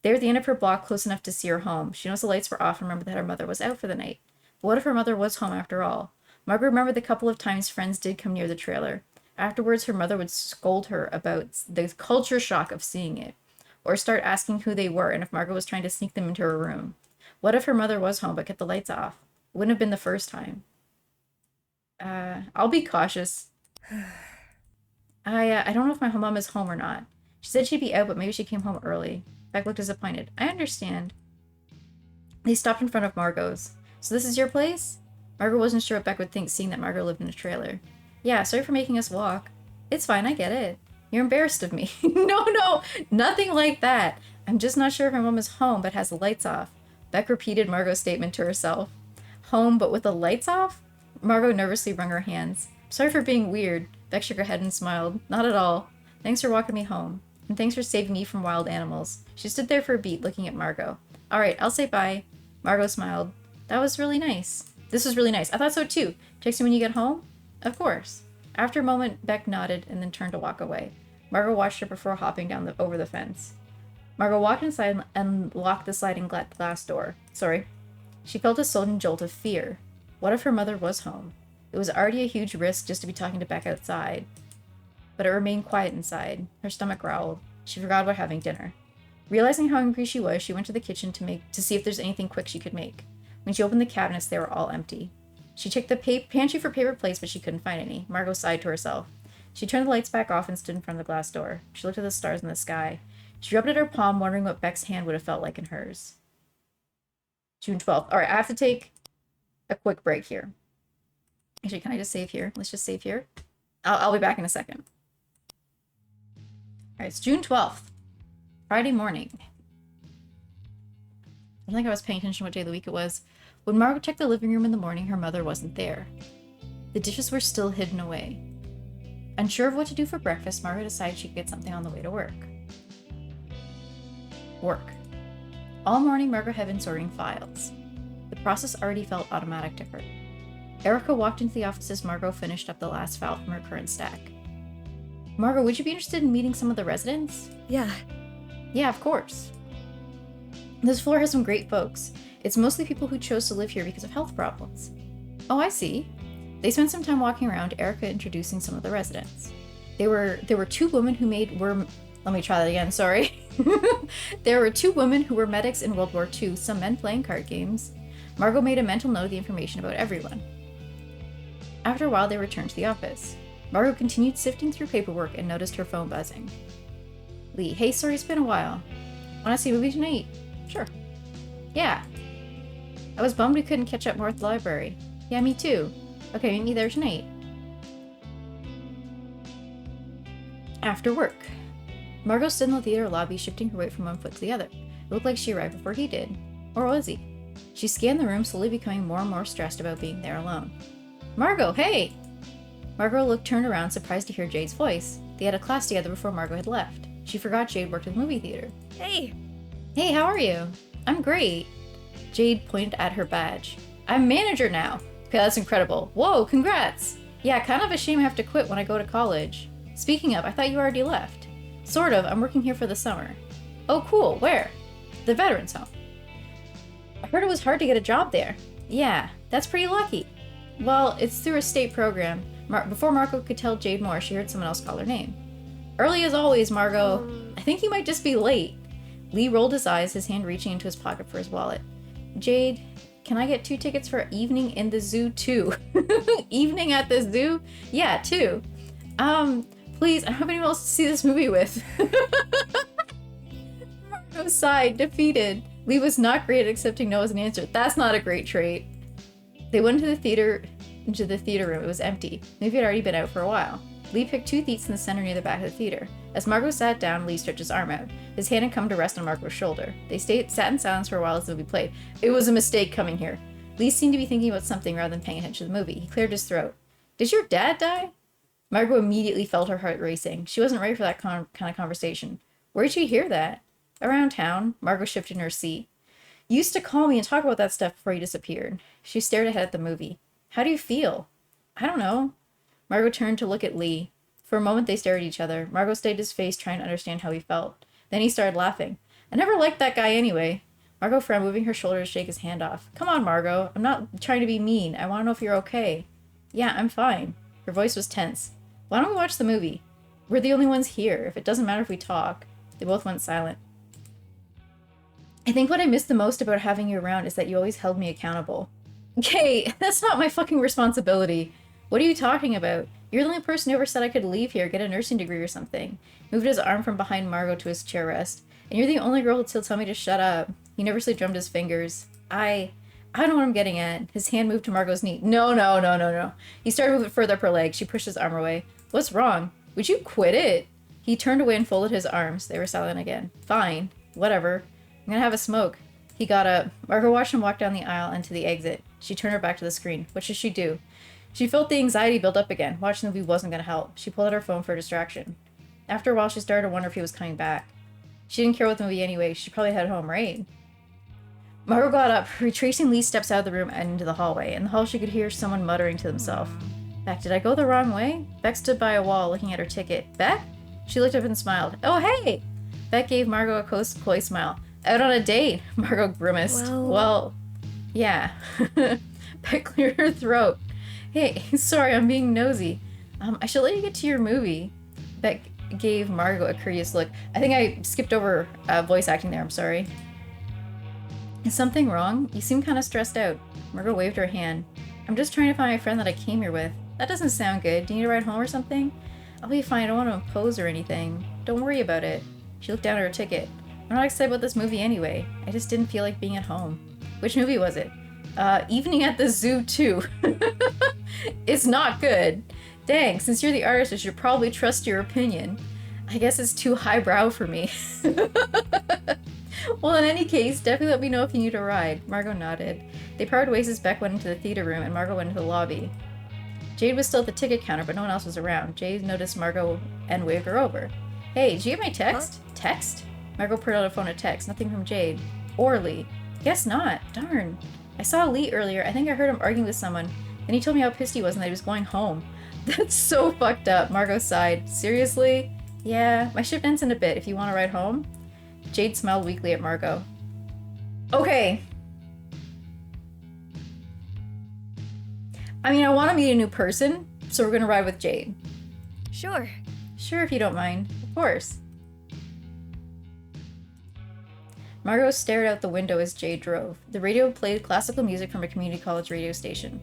They were at the end of her block, close enough to see her home. She noticed the lights were off and remembered that her mother was out for the night. But what if her mother was home after all? Margot remembered the couple of times friends did come near the trailer. Afterwards, her mother would scold her about the culture shock of seeing it, or start asking who they were and if Margot was trying to sneak them into her room. What if her mother was home but kept the lights off? It wouldn't have been the first time. I'll be cautious. I don't know if my mom is home or not. She said she'd be out, but maybe she came home early. Beck looked disappointed. I understand. They stopped in front of Margot's. So this is your place? Margot wasn't sure what Beck would think, seeing that Margot lived in a trailer. Yeah, sorry for making us walk. It's fine, I get it. You're embarrassed of me. No, nothing like that. I'm just not sure if my mom is home but has the lights off. Beck repeated Margot's statement to herself. Home but with the lights off? Margot nervously wrung her hands. Sorry for being weird. Beck shook her head and smiled. Not at all. Thanks for walking me home. And thanks for saving me from wild animals. She stood there for a beat, looking at Margot. Alright, I'll say bye. Margot smiled. That was really nice. This was really nice. I thought so too. Text me when you get home? Of course. After a moment, Beck nodded and then turned to walk away. Margot watched her before hopping down over the fence. Margot walked inside and locked the sliding glass door. She felt a sudden jolt of fear. What if her mother was home? It was already a huge risk just to be talking to Beck outside. But it remained quiet inside. Her stomach growled. She forgot about having dinner. Realizing how hungry she was, she went to the kitchen to see if there's anything quick she could make. When she opened the cabinets, they were all empty. She checked the pantry for paper plates, but she couldn't find any. Margot sighed to herself. She turned the lights back off and stood in front of the glass door. She looked at the stars in the sky. She rubbed at her palm, wondering what Beck's hand would have felt like in hers. June 12th. All right, I have to take a quick break here. Actually, can I just save here? Let's just save here. I'll be back in a second. All right, it's June 12th. Friday morning. I don't think I was paying attention to what day of the week it was. When Margot checked the living room in the morning, her mother wasn't there. The dishes were still hidden away. Unsure of what to do for breakfast, Margot decided she could get something on the way to work. All morning, Margot had been sorting files. The process already felt automatic to her. Erica walked into the office as Margot finished up the last file from her current stack. Margot, would you be interested in meeting some of the residents? Yeah. Yeah, of course. This floor has some great folks. It's mostly people who chose to live here because of health problems. Oh, I see. They spent some time walking around, Erica introducing some of the residents. There were two women who let me try that again, sorry. There were two women who were medics in World War II, some men playing card games. Margot made a mental note of the information about everyone. After a while, they returned to the office. Margot continued sifting through paperwork and noticed her phone buzzing. Lee, hey, sorry, it's been a while. Wanna see a movie tonight? Sure. Yeah. I was bummed we couldn't catch up more at the library. Yeah, me too. Okay, meet me there tonight. After work. Margot stood in the theater lobby, shifting her weight from one foot to the other. It looked like she arrived before he did. Or was he? She scanned the room, slowly becoming more and more stressed about being there alone. Margot, hey! Margot turned around, surprised to hear Jade's voice. They had a class together before Margot had left. She forgot Jade worked at the movie theater. Hey! Hey, how are you? I'm great. Jade pointed at her badge. I'm manager now. Okay, that's incredible. Whoa, congrats! Yeah, kind of a shame I have to quit when I go to college. Speaking of, I thought you already left. Sort of, I'm working here for the summer. Oh, cool, where? The Veterans Home. I heard it was hard to get a job there. Yeah, that's pretty lucky. Well, it's through a state program. Before Margot could tell Jade more, she heard someone else call her name. Early as always, Margot. I think you might just be late. Lee rolled his eyes, his hand reaching into his pocket for his wallet. Jade, can I get 2 tickets for evening in the zoo too? Evening at the zoo? Yeah, 2. Please, I don't have anyone else to see this movie with. Margot sighed, defeated. Lee was not great at accepting no as an answer. That's not a great trait. They went into the theater room. It was empty. The movie had already been out for a while. Lee picked 2 seats in the center near the back of the theater. As Margot sat down, Lee stretched his arm out. His hand had come to rest on Margot's shoulder. They sat in silence for a while as the movie played. It was a mistake coming here. Lee seemed to be thinking about something rather than paying attention to the movie. He cleared his throat. Did your dad die? Margot immediately felt her heart racing. She wasn't ready for that kind of conversation. Where'd she hear that? Around town. Margot shifted in her seat. You used to call me and talk about that stuff before you disappeared. She stared ahead at the movie. How do you feel? I don't know. Margot turned to look at Lee. For a moment they stared at each other. Margot stayed his face, trying to understand how he felt. Then he started laughing. I never liked that guy anyway. Margot frowned, moving her shoulder to shake his hand off. Come on, Margot. I'm not trying to be mean. I want to know if you're okay. Yeah, I'm fine. Her voice was tense. Why don't we watch the movie? We're the only ones here. If it doesn't matter if we talk. They both went silent. I think what I miss the most about having you around is that you always held me accountable. Okay, that's not my fucking responsibility. What are you talking about? You're the only person who ever said I could leave here, get a nursing degree or something. He moved his arm from behind Margot to his chair rest. And you're the only girl to tell me to shut up. He nervously drummed his fingers. I don't know what I'm getting at. His hand moved to Margot's knee. No. He started to move it further up her leg. She pushed his arm away. What's wrong? Would you quit it? He turned away and folded his arms. They were silent again. Fine. Whatever. I'm gonna have a smoke. He got up. Margot watched him walk down the aisle and to the exit. She turned her back to the screen. What should she do? She felt the anxiety build up again. Watching the movie wasn't gonna help. She pulled out her phone for a distraction. After a while, she started to wonder if he was coming back. She didn't care what the movie anyway. She'd probably head home, right? Margot got up, retracing Lee's steps out of the room and into the hallway. In the hall, she could hear someone muttering to themselves. Beck, did I go the wrong way? Beck stood by a wall looking at her ticket. Beck? She looked up and smiled. Oh, hey! Beck gave Margot a coy smile. Out on a date, Margot grimaced. Well, yeah. Beck cleared her throat. Hey, sorry, I'm being nosy. I should let you get to your movie. Beck gave Margot a curious look. I think I skipped over voice acting there, I'm sorry. Is something wrong? You seem kind of stressed out. Margot waved her hand. I'm just trying to find my friend that I came here with. That doesn't sound good. Do you need a ride home or something? I'll be fine. I don't want to impose or anything. Don't worry about it. She looked down at her ticket. I'm not excited about this movie anyway. I just didn't feel like being at home. Which movie was it? Evening at the Zoo 2. It's not good. Dang, since you're the artist, I should probably trust your opinion. I guess it's too highbrow for me. Well, in any case, definitely let me know if you need a ride. Margot nodded. They parted ways as Beck went into the theater room and Margot went into the lobby. Jade was still at the ticket counter, but no one else was around. Jade noticed Margot and waved her over. Hey, did you get my text? Huh? Text? Margot pulled out a phone to text. Nothing from Jade. Or Lee. Guess not. Darn. I saw Lee earlier. I think I heard him arguing with someone. Then he told me how pissed he was and that he was going home. That's so fucked up. Margot sighed. Seriously? Yeah, my shift ends in a bit. If you want to ride home? Jade smiled weakly at Margot. Okay. I mean, I want to meet a new person, so we're gonna ride with Jade. Sure. Sure, if you don't mind. Of course. Margot stared out the window as Jade drove. The radio played classical music from a community college radio station.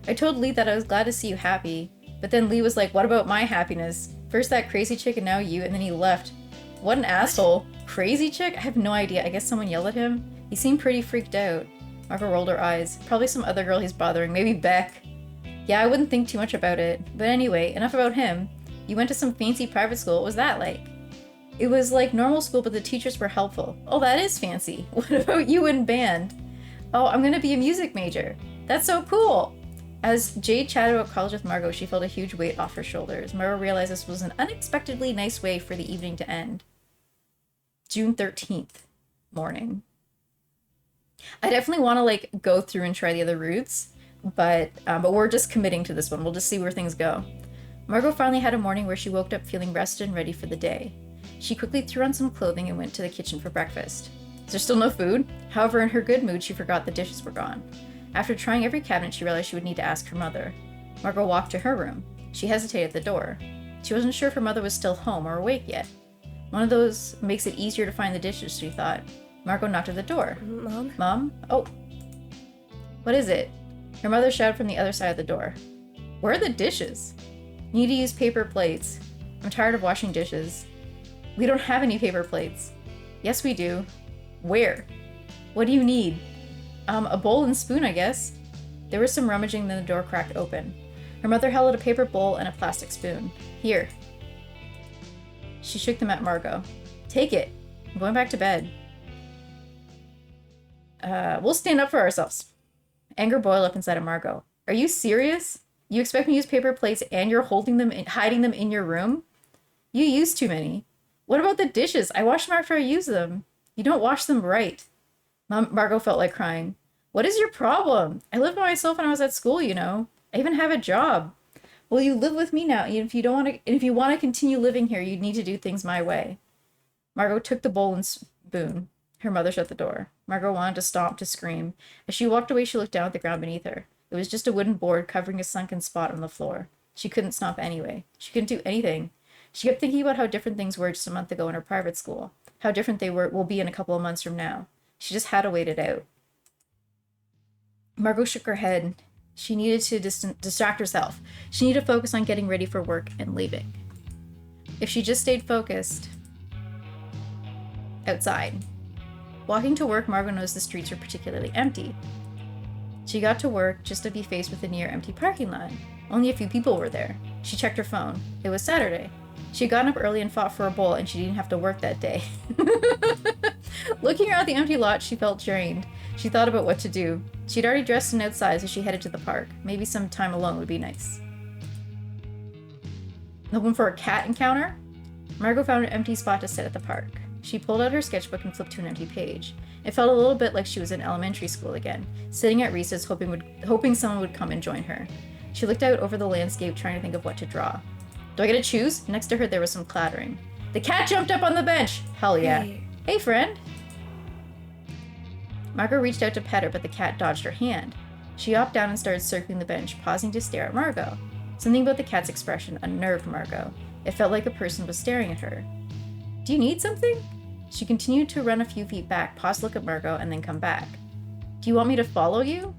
I told Lee that I was glad to see you happy, but then Lee was like, what about my happiness? First that crazy chick and now you, and then he left. What an asshole. Crazy chick? I have no idea. I guess someone yelled at him. He seemed pretty freaked out. Margot rolled her eyes. Probably some other girl he's bothering. Maybe Beck. Yeah, I wouldn't think too much about it. But anyway, enough about him. You went to some fancy private school. What was that like? It was like normal school, but the teachers were helpful. Oh, that is fancy. What about you in band? Oh, I'm gonna be a music major. That's so cool. As Jade chatted about college with Margot, she felt a huge weight off her shoulders. Margot realized this was an unexpectedly nice way for the evening to end. June 13th morning. I definitely want to like go through and try the other routes, but we're just committing to this one. We'll just see where things go. Margot finally had a morning where she woke up feeling rested and ready for the day. She quickly threw on some clothing and went to the kitchen for breakfast. Is there still no food? However, in her good mood, she forgot the dishes were gone. After trying every cabinet, she realized she would need to ask her mother. Margot walked to her room. She hesitated at the door. She wasn't sure if her mother was still home or awake yet. One of those makes it easier to find the dishes, she thought. Margot knocked at the door. Mom? Mom? Oh. What is it? Her mother shouted from the other side of the door. Where are the dishes? You need to use paper plates. I'm tired of washing dishes. We don't have any paper plates. Yes, we do. Where? What do you need? A bowl and spoon, I guess. There was some rummaging, then the door cracked open. Her mother held out a paper bowl and a plastic spoon. Here. She shook them at Margot. Take it. I'm going back to bed. We'll stand up for ourselves. Anger boiled up inside of Margot. Are you serious? You expect me to use paper plates and you're holding them and hiding them in your room? You use too many. What about the dishes? I wash them after I use them. You don't wash them right. Margot felt like crying. What is your problem? I lived by myself when I was at school, you know. I even have a job. Well, you live with me now, and if you want to continue living here, you need to do things my way. Margot took the bowl and spoon. Her mother shut the door. Margot wanted to stomp, to scream. As she walked away, she looked down at the ground beneath her. It was just a wooden board covering a sunken spot on the floor. She couldn't stomp anyway. She couldn't do anything. She kept thinking about how different things were just a month ago in her private school. How different they will be in a couple of months from now. She just had to wait it out. Margot shook her head. She needed to distract herself. She needed to focus on getting ready for work and leaving. If she just stayed focused. Outside. Walking to work, Margot noticed the streets were particularly empty. She got to work just to be faced with a near empty parking lot. Only a few people were there. She checked her phone. It was Saturday. She had gotten up early and fought for a bowl, and she didn't have to work that day. Looking around the empty lot, she felt drained. She thought about what to do. She'd already dressed and outside, so she headed to the park. Maybe some time alone would be nice. Hoping for a cat encounter? Margot found an empty spot to sit at the park. She pulled out her sketchbook and flipped to an empty page. It felt a little bit like she was in elementary school again, sitting at recess hoping someone would come and join her. She looked out over the landscape trying to think of what to draw. Do I get to choose? Next to her there was some clattering. The cat jumped up on the bench! Hell yeah. Hey friend! Margot reached out to pet her, but the cat dodged her hand. She hopped down and started circling the bench, pausing to stare at Margot. Something about the cat's expression unnerved Margot. It felt like a person was staring at her. Do you need something? She continued to run a few feet back, pause to look at Margot, and then come back. Do you want me to follow you?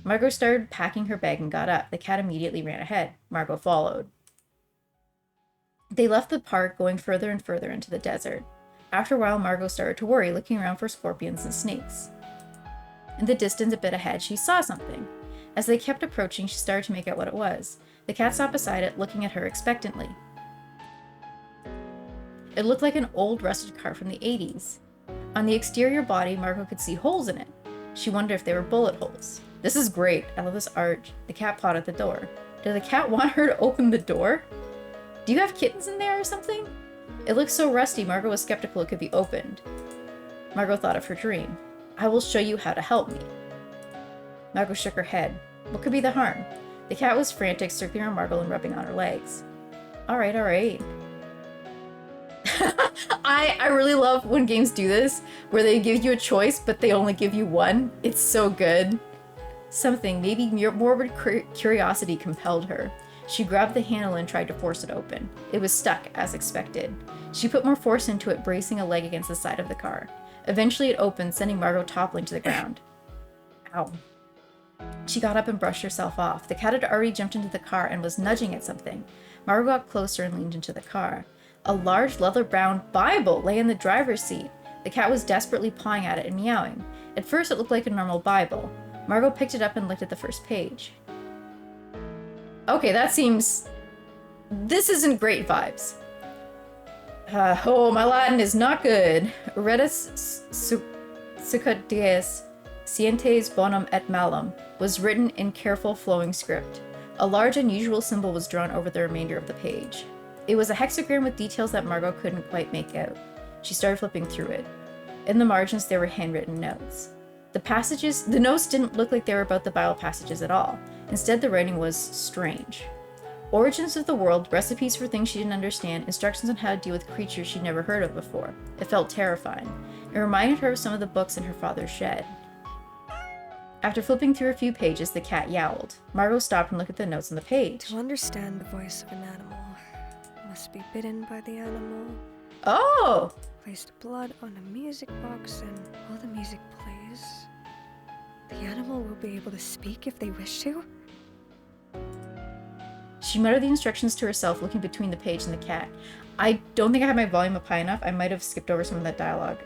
Margot started packing her bag and got up. The cat immediately ran ahead. Margot followed. They left the park, going further and further into the desert. After a while, Margot started to worry, looking around for scorpions and snakes. In the distance, a bit ahead, she saw something. As they kept approaching, she started to make out what it was. The cat stopped beside it, looking at her expectantly. It looked like an old rusted car from the 80s. On the exterior body, Margot could see holes in it. She wondered if they were bullet holes. This is great. I love this art. The cat pawed at the door. Did the cat want her to open the door? Do you have kittens in there or something? It looked so rusty, Margot was skeptical it could be opened. Margot thought of her dream. I will show you how to help me. Margot shook her head. What could be the harm? The cat was frantic, circling around Margot and rubbing on her legs. Alright, alright. I really love when games do this, where they give you a choice, but they only give you one. It's so good. Something, maybe morbid curiosity, compelled her. She grabbed the handle and tried to force it open. It was stuck, as expected. She put more force into it, bracing a leg against the side of the car. Eventually it opened, sending Margot toppling to the ground. Ow. She got up and brushed herself off. The cat had already jumped into the car and was nudging at something. Margot got closer and leaned into the car. A large leather-bound Bible lay in the driver's seat. The cat was desperately pawing at it and meowing. At first it looked like a normal Bible. Margot picked it up and looked at the first page. Okay, that seems... This isn't great vibes. Oh, my Latin is not good. Redus succat dies, scientes bonum et malum, was written in careful flowing script. A large unusual symbol was drawn over the remainder of the page. It was a hexagram with details that Margot couldn't quite make out. She started flipping through it. In the margins there were handwritten notes. The notes didn't look like they were about the Bible passages at all. Instead, the writing was strange. Origins of the world, recipes for things she didn't understand, instructions on how to deal with creatures she'd never heard of before. It felt terrifying. It reminded her of some of the books in her father's shed. After flipping through a few pages, the cat yowled. Margot stopped and looked at the notes on the page. To understand the voice of an animal, must be bitten by the animal. Oh! Placed blood on a music box and while the music plays, the animal will be able to speak if they wish to. She muttered the instructions to herself, looking between the page and the cat. I don't think I had my volume up high enough. I might have skipped over some of that dialogue.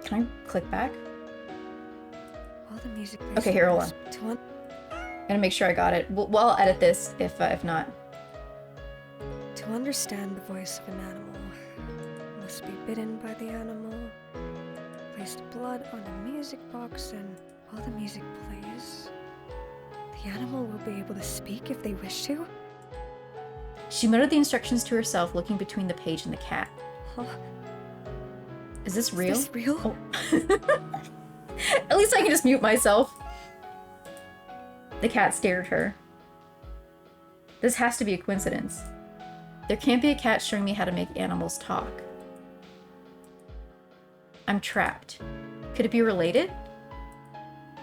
Can I click back? While the music plays. Okay, here, hold on. To Gotta make sure I got it. Well, I'll edit this if not. To understand the voice of an animal, must be bitten by the animal, placed blood on a music box, and while the music plays, the animal will be able to speak if they wish to. She muttered the instructions to herself, looking between the page and the cat. Huh? Is this real? Is this real? Oh. At least I can just mute myself. The cat stared at her. This has to be a coincidence. There can't be a cat showing me how to make animals talk. I'm trapped. Could it be related?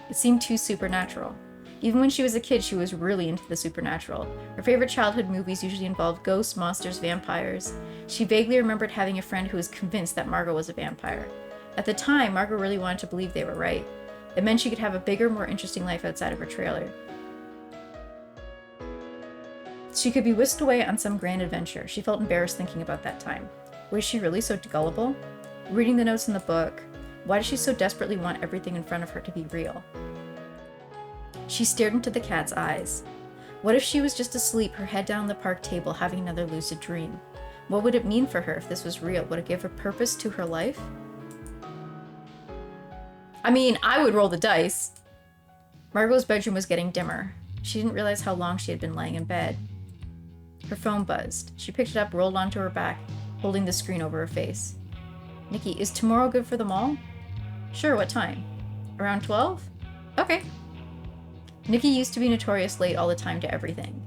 It seemed too supernatural. Even when she was a kid, she was really into the supernatural. Her favorite childhood movies usually involved ghosts, monsters, vampires. She vaguely remembered having a friend who was convinced that Margot was a vampire. At the time, Margot really wanted to believe they were right. It meant she could have a bigger, more interesting life outside of her trailer. She could be whisked away on some grand adventure. She felt embarrassed thinking about that time. Was she really so gullible? Reading the notes in the book, why did she so desperately want everything in front of her to be real? She stared into the cat's eyes. What if she was just asleep, her head down on the park table, having another lucid dream? What would it mean for her if this was real? Would it give her purpose to her life? I mean, I would roll the dice. Margot's bedroom was getting dimmer. She didn't realize how long she had been laying in bed. Her phone buzzed. She picked it up, rolled onto her back, holding the screen over her face. Nikki, is tomorrow good for the mall? Sure, what time? Around 12? Okay. Nikki used to be notorious late all the time to everything.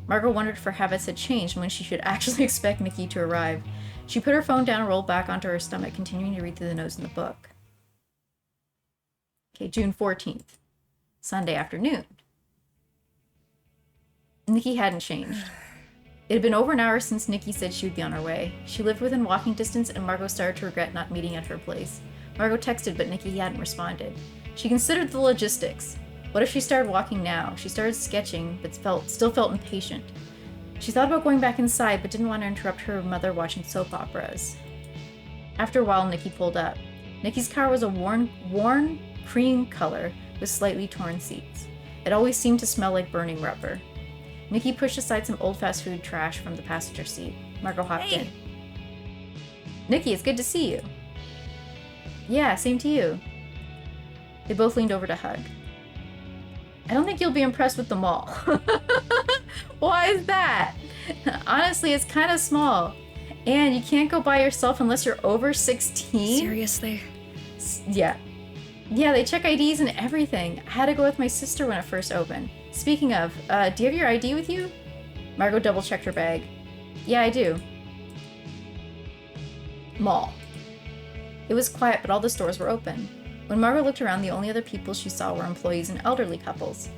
Margot wondered if her habits had changed and when she should actually expect Nikki to arrive. She put her phone down and rolled back onto her stomach, continuing to read through the notes in the book. Okay, June 14th. Sunday afternoon. Nikki hadn't changed. It had been over an hour since Nikki said she would be on her way. She lived within walking distance, and Margot started to regret not meeting at her place. Margot texted, but Nikki hadn't responded. She considered the logistics. What if she started walking now? She started sketching, but still felt impatient. She thought about going back inside, but didn't want to interrupt her mother watching soap operas. After a while, Nikki pulled up. Nikki's car was a worn cream color with slightly torn seats. It always seemed to smell like burning rubber. Nikki pushed aside some old fast food trash from the passenger seat. Margot hopped in. Nikki, it's good to see you. Yeah, same to you. They both leaned over to hug. I don't think you'll be impressed with the mall. Why is that? Honestly, it's kind of small. And you can't go by yourself unless you're over 16. Seriously? Yeah. Yeah, they check IDs and everything. I had to go with my sister when it first opened. Speaking of, do you have your ID with you? Margot double-checked her bag. Yeah, I do. Mall. It was quiet, but all the stores were open. When Margot looked around, the only other people she saw were employees and elderly couples.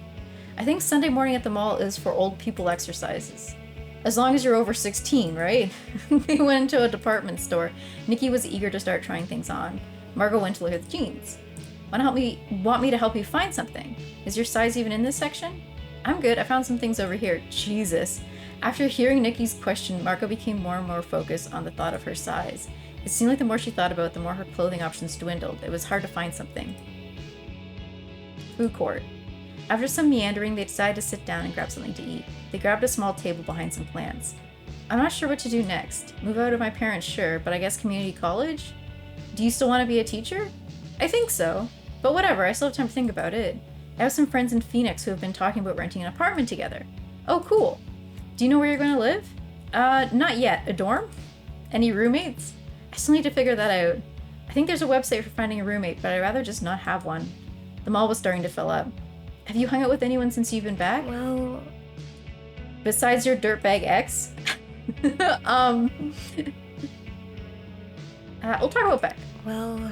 I think Sunday morning at the mall is for old people exercises. As long as you're over 16, right? They went into a department store. Nikki was eager to start trying things on. Margot went to look at the jeans. Want me to help you find something? Is your size even in this section? I'm good, I found some things over here. Jesus. After hearing Nikki's question, Margot became more and more focused on the thought of her size. It seemed like the more she thought about it, the more her clothing options dwindled. It was hard to find something. Food court. After some meandering, they decided to sit down and grab something to eat. They grabbed a small table behind some plants. I'm not sure what to do next. Move out of my parents, sure, but I guess community college? Do you still want to be a teacher? I think so. But whatever, I still have time to think about it. I have some friends in Phoenix who have been talking about renting an apartment together. Oh, cool. Do you know where you're going to live? Not yet. A dorm? Any roommates? I still need to figure that out. I think there's a website for finding a roommate, but I'd rather just not have one. The mall was starting to fill up. Have you hung out with anyone since you've been back? Well... Besides your dirtbag ex? We'll talk about Beck. Well...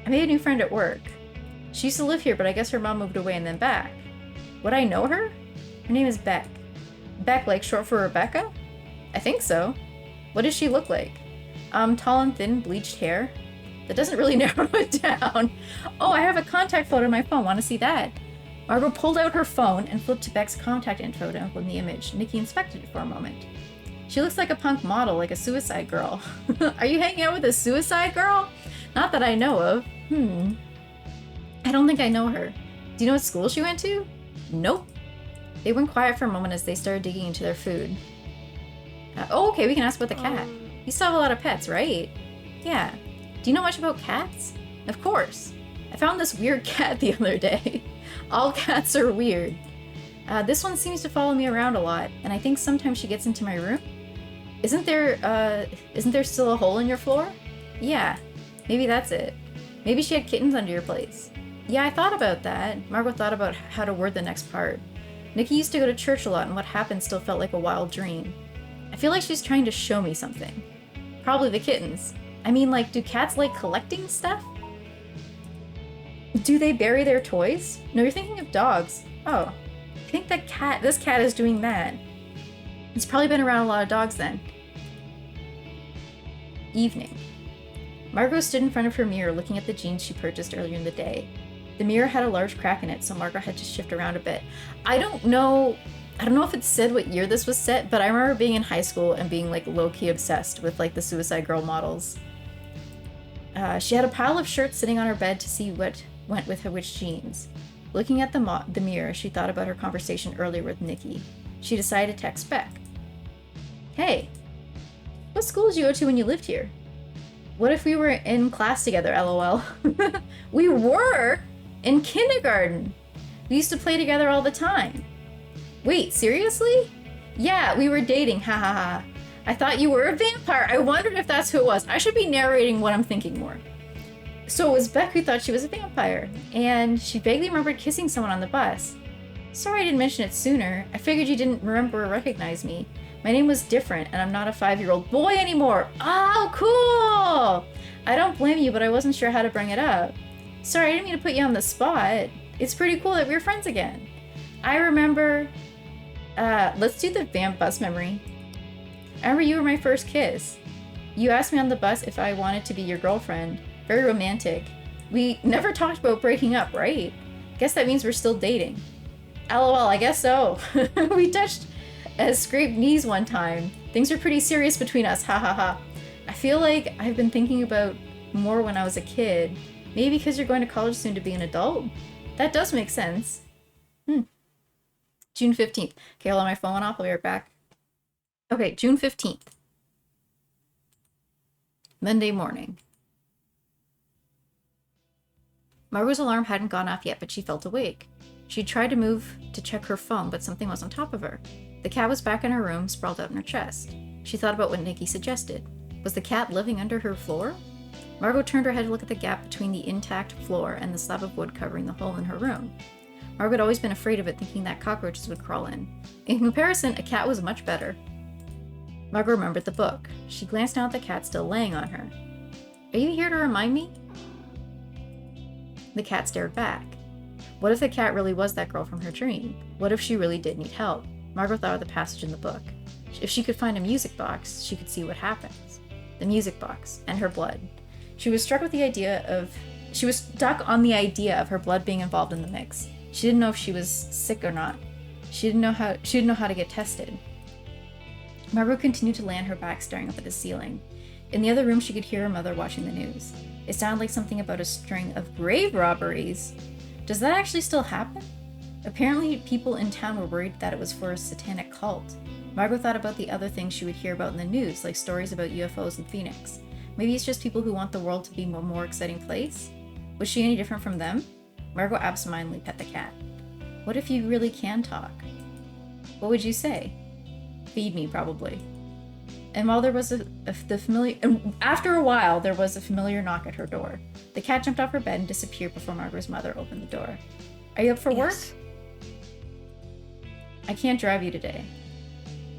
I made a new friend at work. She used to live here, but I guess her mom moved away and then back. Would I know her? Her name is Beck. Beck, like short for Rebecca? I think so. What does she look like? Tall and thin, bleached hair. That doesn't really narrow it down. Oh, I have a contact photo on my phone. Want to see that? Margot pulled out her phone and flipped to Beck's contact info to open the image. Nikki inspected it for a moment. She looks like a punk model, like a suicide girl. Are you hanging out with a suicide girl? Not that I know of. I don't think I know her. Do you know what school she went to? Nope. They went quiet for a moment as they started digging into their food. Oh, okay, we can ask about the cat. You still have a lot of pets, right? Yeah. Do you know much about cats? Of course. I found this weird cat the other day. All cats are weird. This one seems to follow me around a lot, and I think sometimes she gets into my room. Isn't there still a hole in your floor? Yeah. Maybe that's it. Maybe she had kittens under your place. Yeah, I thought about that. Margot thought about how to word the next part. Nikki used to go to church a lot, and what happened still felt like a wild dream. I feel like she's trying to show me something. Probably the kittens. I mean, like, do cats like collecting stuff? Do they bury their toys? No, you're thinking of dogs. Oh, I think this cat is doing that. It's probably been around a lot of dogs then. Evening. Margot stood in front of her mirror looking at the jeans she purchased earlier in the day. The mirror had a large crack in it, so Margot had to shift around a bit. I don't know if it said what year this was set, but I remember being in high school and being like low-key obsessed with like the Suicide Girl models. She had a pile of shirts sitting on her bed to see what went with her which jeans. Looking at the mirror, she thought about her conversation earlier with Nikki. She decided to text Beck. Hey, what school did you go to when you lived here? What if we were in class together, lol? We were? In kindergarten. We used to play together all the time. Wait, seriously? Yeah, we were dating, ha ha ha. I thought you were a vampire. I wondered if that's who it was. I should be narrating what I'm thinking more. So it was Beck who thought she was a vampire, and she vaguely remembered kissing someone on the bus. Sorry I didn't mention it sooner. I figured you didn't remember or recognize me. My name was different, and I'm not a 5-year-old boy anymore. Oh, cool! I don't blame you, but I wasn't sure how to bring it up. Sorry, I didn't mean to put you on the spot. It's pretty cool that we're friends again. I remember... let's do the vamp bus memory. I remember you were my first kiss. You asked me on the bus if I wanted to be your girlfriend. Very romantic. We never talked about breaking up, right? Guess that means we're still dating. LOL, I guess so. We touched scraped knees one time. Things are pretty serious between us, ha ha ha. I feel like I've been thinking about more when I was a kid. Maybe because you're going to college soon to be an adult? That does make sense. June 15th. Okay, hold on, my phone went off. I'll be right back. Okay, June 15th. Monday morning. Margot's alarm hadn't gone off yet, but she felt awake. She tried to move to check her phone, but something was on top of her. The cat was back in her room, sprawled out in her chest. She thought about what Nikki suggested. Was the cat living under her floor? Margot turned her head to look at the gap between the intact floor and the slab of wood covering the hole in her room. Margot had always been afraid of it, thinking that cockroaches would crawl in. In comparison, a cat was much better. Margot remembered the book. She glanced down at the cat still laying on her. Are you here to remind me? The cat stared back. What if the cat really was that girl from her dream? What if she really did need help? Margot thought of the passage in the book. If she could find a music box, she could see what happens. The music box, and her blood. She was stuck on the idea of her blood being involved in the mix. She didn't know if she was sick or not. She didn't know how to get tested. Margot continued to lay on her back, staring up at the ceiling. In the other room, she could hear her mother watching the news. It sounded like something about a string of grave robberies. Does that actually still happen? Apparently, people in town were worried that it was for a satanic cult. Margot thought about the other things she would hear about in the news, like stories about UFOs in Phoenix. Maybe it's just people who want the world to be a more exciting place? Was she any different from them? Margot absentmindedly pet the cat. What if you really can talk? What would you say? Feed me, probably. And while there was after a while, there was a familiar knock at her door. The cat jumped off her bed and disappeared before Margot's mother opened the door. Are you up for work? I can't drive you today.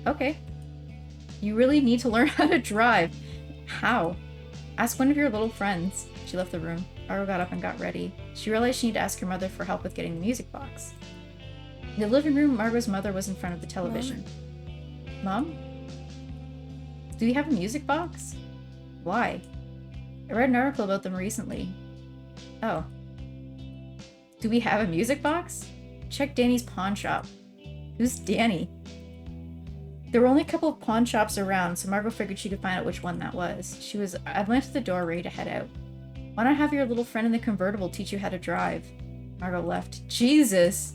Okay. You really need to learn how to drive. How? Ask one of your little friends. She left the room. Margot got up and got ready. She realized she needed to ask her mother for help with getting the music box. In the living room, Margot's mother was in front of the television. Mom? Do you have a music box? Why? I read an article about them recently. Oh. Do we have a music box? Check Danny's pawn shop. Who's Danny? There were only a couple of pawn shops around, so Margot figured she could find out which one that was. I went to the door ready to head out. Why not have your little friend in the convertible teach you how to drive? Margot left. Jesus!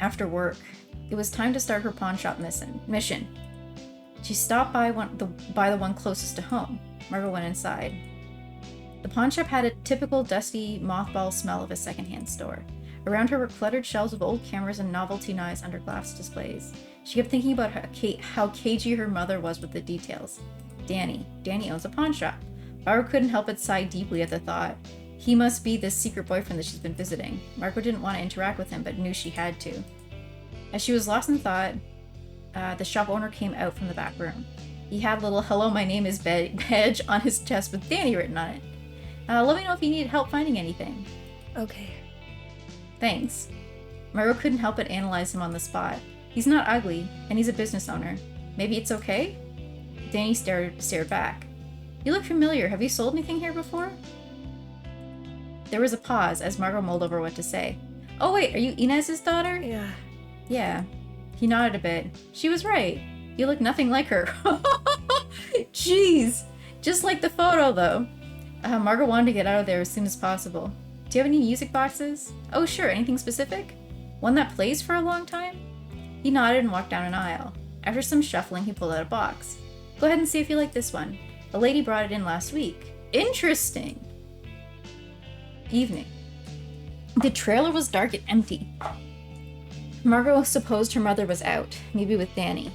After work, it was time to start her pawn shop mission. She stopped by the one closest to home. Margot went inside. The pawn shop had a typical dusty, mothball smell of a secondhand store. Around her were cluttered shelves of old cameras and novelty knives under glass displays. She kept thinking about how cagey her mother was with the details. Danny owns a pawn shop. Margot couldn't help but sigh deeply at the thought. He must be this secret boyfriend that she's been visiting. Margot didn't want to interact with him, but knew she had to. As she was lost in thought, the shop owner came out from the back room. He had a little "Hello, my name is badge" on his chest with Danny written on it. Let me know if you need help finding anything. Okay. Thanks. Margot couldn't help but analyze him on the spot. He's not ugly, and he's a business owner. Maybe it's okay? Danny stared back. You look familiar. Have you sold anything here before? There was a pause as Margot mulled over what to say. Oh wait, are you Inez's daughter? Yeah. Yeah. He nodded a bit. She was right. You look nothing like her. Jeez. Just like the photo, though. Margot wanted to get out of there as soon as possible. Do you have any music boxes? Oh, sure. Anything specific? One that plays for a long time? He nodded and walked down an aisle. After some shuffling, he pulled out a box. Go ahead and see if you like this one. A lady brought it in last week. Interesting. Evening. The trailer was dark and empty. Margot supposed her mother was out, maybe with Danny.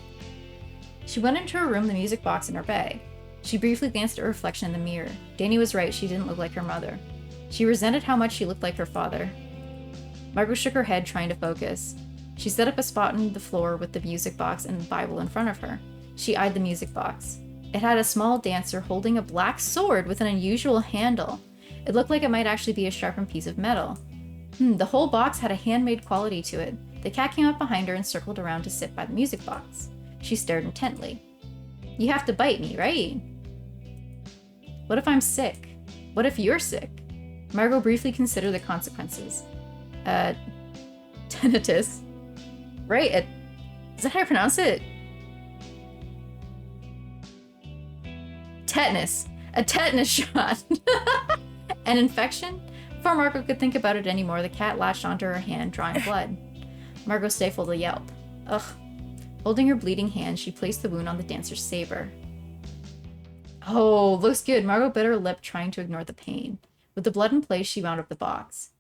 She went into her room, the music box in her bag. She briefly glanced at her reflection in the mirror. Danny was right, she didn't look like her mother. She resented how much she looked like her father. Margot shook her head, trying to focus. She set up a spot on the floor with the music box and the Bible in front of her. She eyed the music box. It had a small dancer holding a black sword with an unusual handle. It looked like it might actually be a sharpened piece of metal. The whole box had a handmade quality to it. The cat came up behind her and circled around to sit by the music box. She stared intently. You have to bite me, right? What if I'm sick? What if you're sick? Margot briefly considered the consequences. Tinnitus. Right, is that how you pronounce it? Tetanus. A tetanus shot. An infection? Before Margot could think about it anymore, the cat latched onto her hand, drawing blood. Margot stifled a yelp. Ugh. Holding her bleeding hand, she placed the wound on the dancer's saber. Oh, looks good. Margot bit her lip, trying to ignore the pain. With the blood in place, she wound up the box.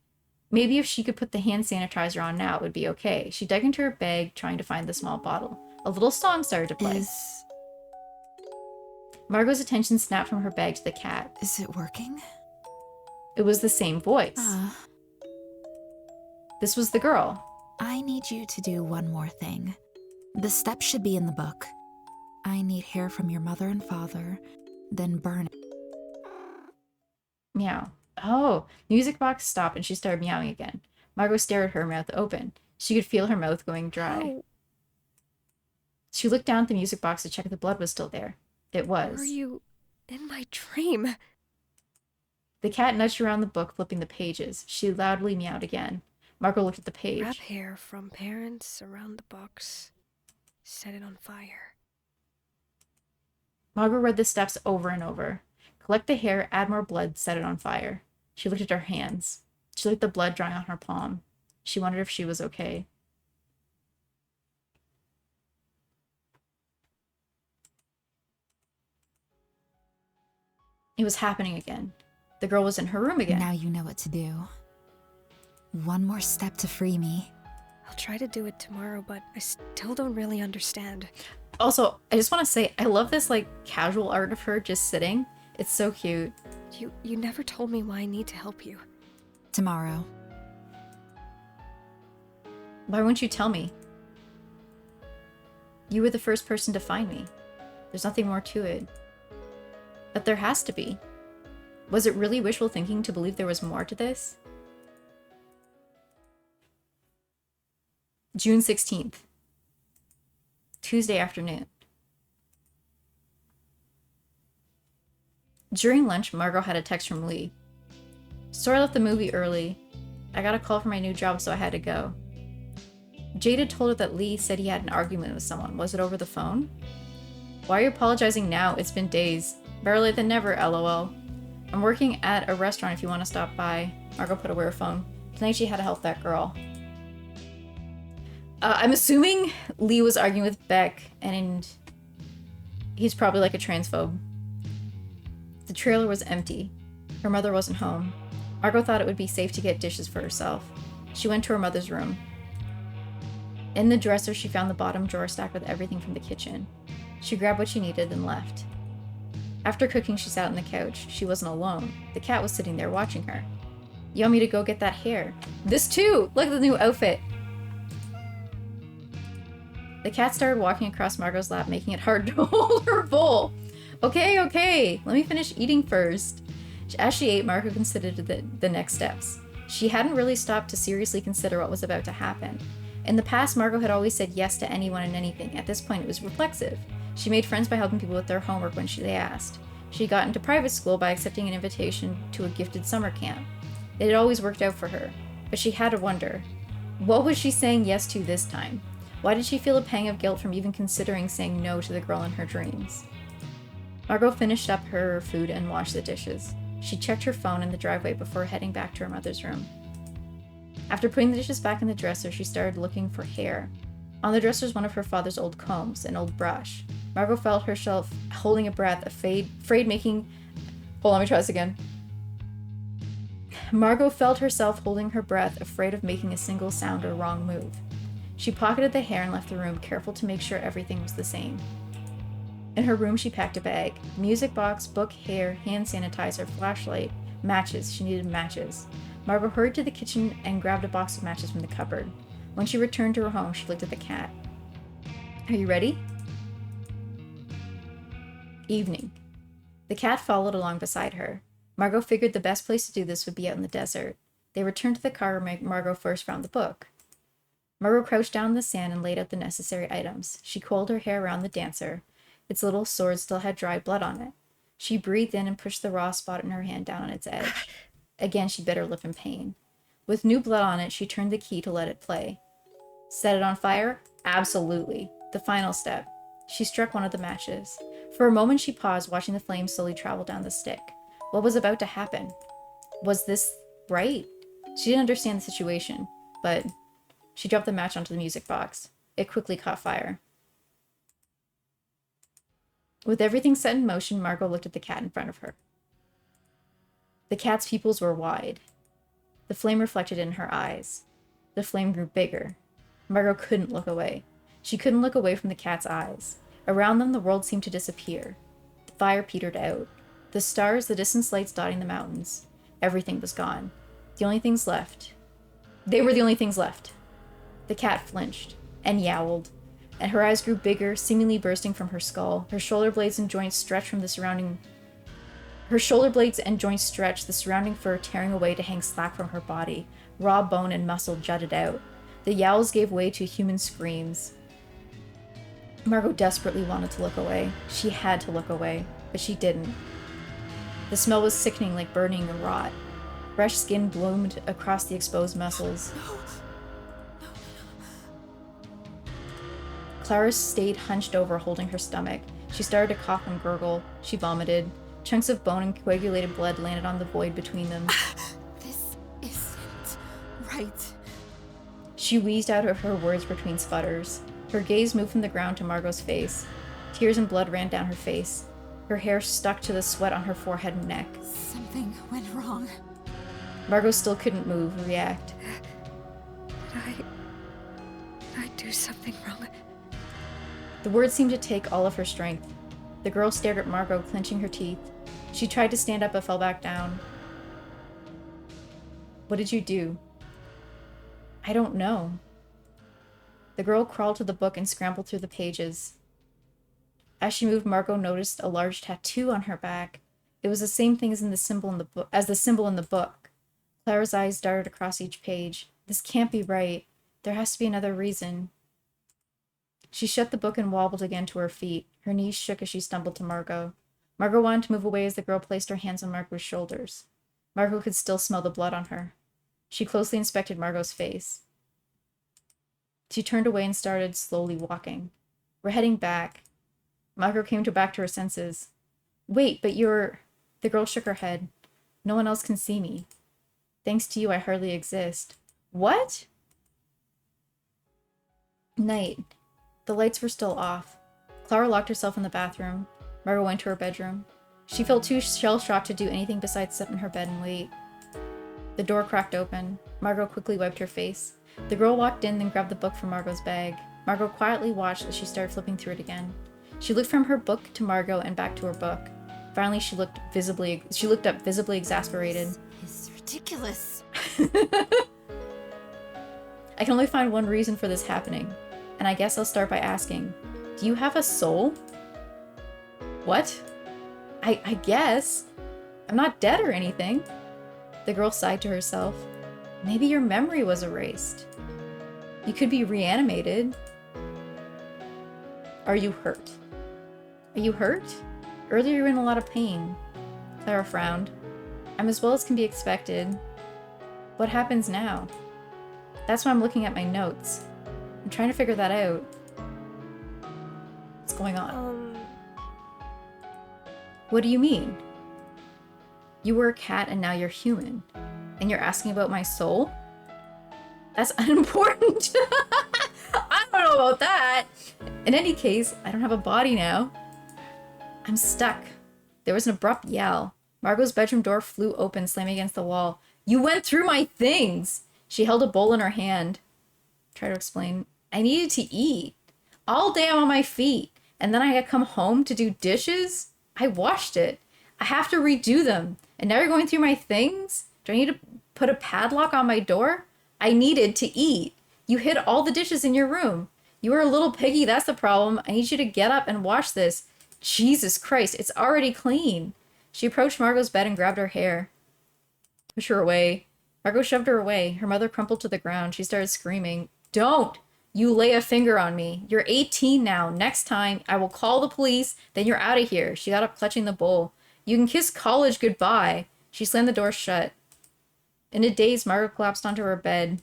Maybe if she could put the hand sanitizer on now, it would be okay. She dug into her bag, trying to find the small bottle. A little song started to play. Margot's attention snapped from her bag to the cat. Is it working? It was the same voice. This was the girl. I need you to do one more thing. The steps should be in the book. I need hair from your mother and father, then burn it. Meow. Oh, the music box stopped and she started meowing again. Margot stared at her, mouth open. She could feel her mouth going dry. Oh. She looked down at the music box to check if the blood was still there. It was. Were you in my dream? The cat nudged around the book, flipping the pages. She loudly meowed again. Margot looked at the page. Wrap hair from parents around the box. Set it on fire. Margot read the steps over and over. Collect the hair, add more blood, set it on fire. She looked at her hands. She looked at the blood drying on her palm. She wondered if she was okay. It was happening again. The girl was in her room again. Now you know what to do. One more step to free me. I'll try to do it tomorrow, but I still don't really understand. Also, I just want to say, I love this like casual art of her just sitting. It's so cute. You never told me why I need to help you. Tomorrow. Why won't you tell me? You were the first person to find me. There's nothing more to it. But there has to be. Was it really wishful thinking to believe there was more to this? June 16th. Tuesday afternoon. During lunch, Margot had a text from Lee. Sorry I left the movie early. I got a call for my new job, so I had to go. Jade had told her that Lee said he had an argument with someone. Was it over the phone? Why are you apologizing now? It's been days. Better late than never, lol. I'm working at a restaurant if you want to stop by. Margot put away her phone. Tonight she had to help that girl. I'm assuming Lee was arguing with Beck, and he's probably like a transphobe. The trailer was empty. Her mother wasn't home. Margot thought it would be safe to get dishes for herself. She went to her mother's room. In the dresser, she found the bottom drawer stacked with everything from the kitchen. She grabbed what she needed and left. After cooking, she sat on the couch. She wasn't alone. The cat was sitting there watching her. You want me to go get that hair? This too! Look at the new outfit! The cat started walking across Margot's lap, making it hard to hold her bowl. Okay, let me finish eating first. As she ate, Margot considered the next steps. She hadn't really stopped to seriously consider what was about to happen. In the past, Margot had always said yes to anyone and anything. At this point, it was reflexive. She made friends by helping people with their homework when they asked. She got into private school by accepting an invitation to a gifted summer camp. It had always worked out for her, but she had to wonder, what was she saying yes to this time? Why did she feel a pang of guilt from even considering saying no to the girl in her dreams? Margot finished up her food and washed the dishes. She checked her phone in the driveway before heading back to her mother's room. After putting the dishes back in the dresser, she started looking for hair. On the dresser was one of her father's old combs, an old brush. Margot felt herself holding a breath, afraid making... Hold on, let me try this again. Margot felt herself holding her breath, afraid of making a single sound or wrong move. She pocketed the hair and left the room, careful to make sure everything was the same. In her room, she packed a bag. Music box, book, hair, hand sanitizer, flashlight, matches. She needed matches. Margot hurried to the kitchen and grabbed a box of matches from the cupboard. When she returned to her home, she looked at the cat. Are you ready? Evening. The cat followed along beside her. Margot figured the best place to do this would be out in the desert. They returned to the car where Margot first found the book. Margot crouched down in the sand and laid out the necessary items. She coiled her hair around the dancer. Its little sword still had dry blood on it. She breathed in and pushed the raw spot in her hand down on its edge. Again, she bit her lip in pain. With new blood on it, she turned the key to let it play. Set it on fire? Absolutely. The final step. She struck one of the matches. For a moment, she paused, watching the flames slowly travel down the stick. What was about to happen? Was this right? She didn't understand the situation, but she dropped the match onto the music box. It quickly caught fire. With everything set in motion, Margot looked at the cat in front of her. The cat's pupils were wide. The flame reflected in her eyes. The flame grew bigger. Margot couldn't look away. She couldn't look away from the cat's eyes. Around them, the world seemed to disappear. The fire petered out. The stars, the distant lights dotting the mountains. Everything was gone. The only things left. They were the only things left. The cat flinched and yowled, and her eyes grew bigger, seemingly bursting from her skull. Her shoulder blades and joints stretched, the surrounding fur tearing away to hang slack from her body. Raw bone and muscle jutted out. The yowls gave way to human screams. Margot desperately wanted to look away. She had to look away, but she didn't. The smell was sickening, like burning or rot. Fresh skin bloomed across the exposed muscles. Clara stayed hunched over, holding her stomach. She started to cough and gurgle. She vomited. Chunks of bone and coagulated blood landed on the void between them. This isn't right. She wheezed out of her words between sputters. Her gaze moved from the ground to Margot's face. Tears and blood ran down her face. Her hair stuck to the sweat on her forehead and neck. Something went wrong. Margot still couldn't move or react. Did I do something wrong? The words seemed to take all of her strength. The girl stared at Margot, clenching her teeth. She tried to stand up but fell back down. What did you do? I don't know. The girl crawled to the book and scrambled through the pages. As she moved, Margot noticed a large tattoo on her back. It was the same thing as the symbol in the book. Clara's eyes darted across each page. This can't be right. There has to be another reason. She shut the book and wobbled again to her feet. Her knees shook as she stumbled to Margot. Margot wanted to move away as the girl placed her hands on Margot's shoulders. Margot could still smell the blood on her. She closely inspected Margot's face. She turned away and started slowly walking. We're heading back. Margot came back to her senses. Wait, but you're... The girl shook her head. No one else can see me. Thanks to you, I hardly exist. What? Night. The lights were still off. Clara locked herself in the bathroom. Margot went to her bedroom. She felt too shell-shocked to do anything besides sit in her bed and wait. The door cracked open. Margot quickly wiped her face. The girl walked in, then grabbed the book from Margot's bag. Margot quietly watched as she started flipping through it again. She looked from her book to Margot and back to her book. Finally, she looked up visibly exasperated. This is ridiculous. I can only find one reason for this happening, and I guess I'll start by asking, do you have a soul? What? I guess. I'm not dead or anything. The girl sighed to herself. Maybe your memory was erased. You could be reanimated. Are you hurt? Are you hurt? Earlier you were in a lot of pain. Clara frowned. I'm as well as can be expected. What happens now? That's why I'm looking at my notes. I'm trying to figure that out. What's going on? What do you mean? You were a cat and now you're human. And you're asking about my soul? That's unimportant. I don't know about that. In any case, I don't have a body now. I'm stuck. There was an abrupt yell. Margot's bedroom door flew open, slamming against the wall. You went through my things! She held a bowl in her hand. Try to explain. I needed to eat. All day I'm on my feet. And then I had come home to do dishes. I washed it. I have to redo them. And now you're going through my things? Do I need to put a padlock on my door? I needed to eat. You hid all the dishes in your room. You were a little piggy, that's the problem. I need you to get up and wash this. Jesus Christ, it's already clean. She approached Margot's bed and grabbed her hair. Push her away. Margot shoved her away. Her mother crumpled to the ground. She started screaming. Don't! You lay a finger on me. You're 18 now. Next time, I will call the police. Then you're out of here. She got up, clutching the bowl. You can kiss college goodbye. She slammed the door shut. In a daze, Margot collapsed onto her bed.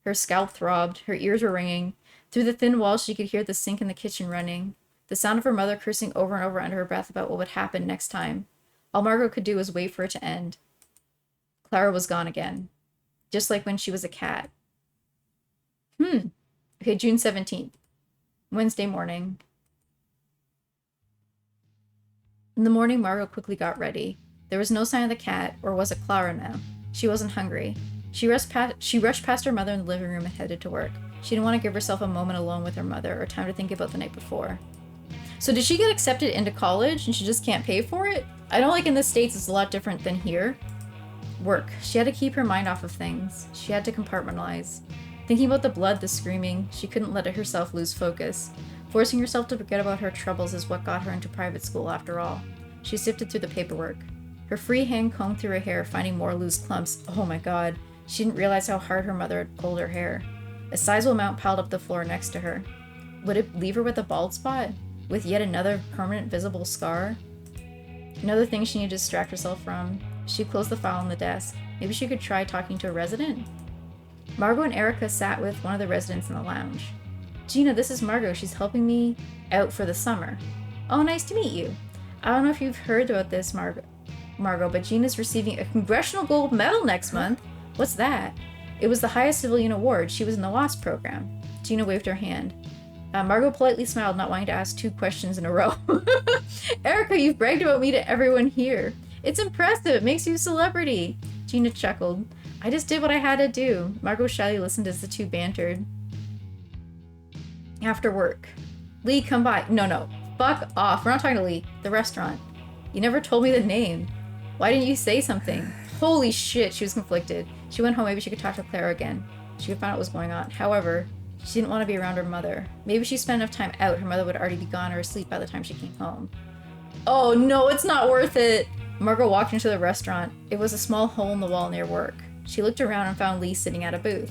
Her scalp throbbed. Her ears were ringing. Through the thin walls, she could hear the sink in the kitchen running. The sound of her mother cursing over and over under her breath about what would happen next time. All Margot could do was wait for it to end. Clara was gone again. Just like when she was a cat. Okay, June 17th. Wednesday morning. In the morning, Margot quickly got ready. There was no sign of the cat, or was it Clara now? She wasn't hungry. She rushed past her mother in the living room and headed to work. She didn't want to give herself a moment alone with her mother, or time to think about the night before. So did she get accepted into college and she just can't pay for it? I know like in the States it's a lot different than here. Work. She had to keep her mind off of things. She had to compartmentalize. Thinking about the blood, the screaming, she couldn't let herself lose focus. Forcing herself to forget about her troubles is what got her into private school after all. She sifted through the paperwork. Her free hand combed through her hair, finding more loose clumps. Oh my god. She didn't realize how hard her mother had pulled her hair. A sizable amount piled up the floor next to her. Would it leave her with a bald spot? With yet another permanent visible scar? Another thing she needed to distract herself from. She closed the file on the desk. Maybe she could try talking to a resident? Margot and Erica sat with one of the residents in the lounge. Gina, this is Margot. She's helping me out for the summer. Oh, nice to meet you. I don't know if you've heard about this, Margot, but Gina's receiving a Congressional Gold Medal next month. What's that? It was the highest civilian award. She was in the WASP program. Gina waved her hand. Margot politely smiled, not wanting to ask 2 questions in a row. Erica, you've bragged about me to everyone here. It's impressive. It makes you a celebrity. Gina chuckled. I just did what I had to do. Margot shyly listened as the two bantered. After work. Lee, come by. No. Fuck off. We're not talking to Lee. The restaurant. You never told me the name. Why didn't you say something? Holy shit, she was conflicted. She went home. Maybe she could talk to Clara again. She could find out what was going on. However, she didn't want to be around her mother. Maybe if she spent enough time out, her mother would already be gone or asleep by the time she came home. Oh no, it's not worth it! Margot walked into the restaurant. It was a small hole in the wall near work. She looked around and found Lee sitting at a booth.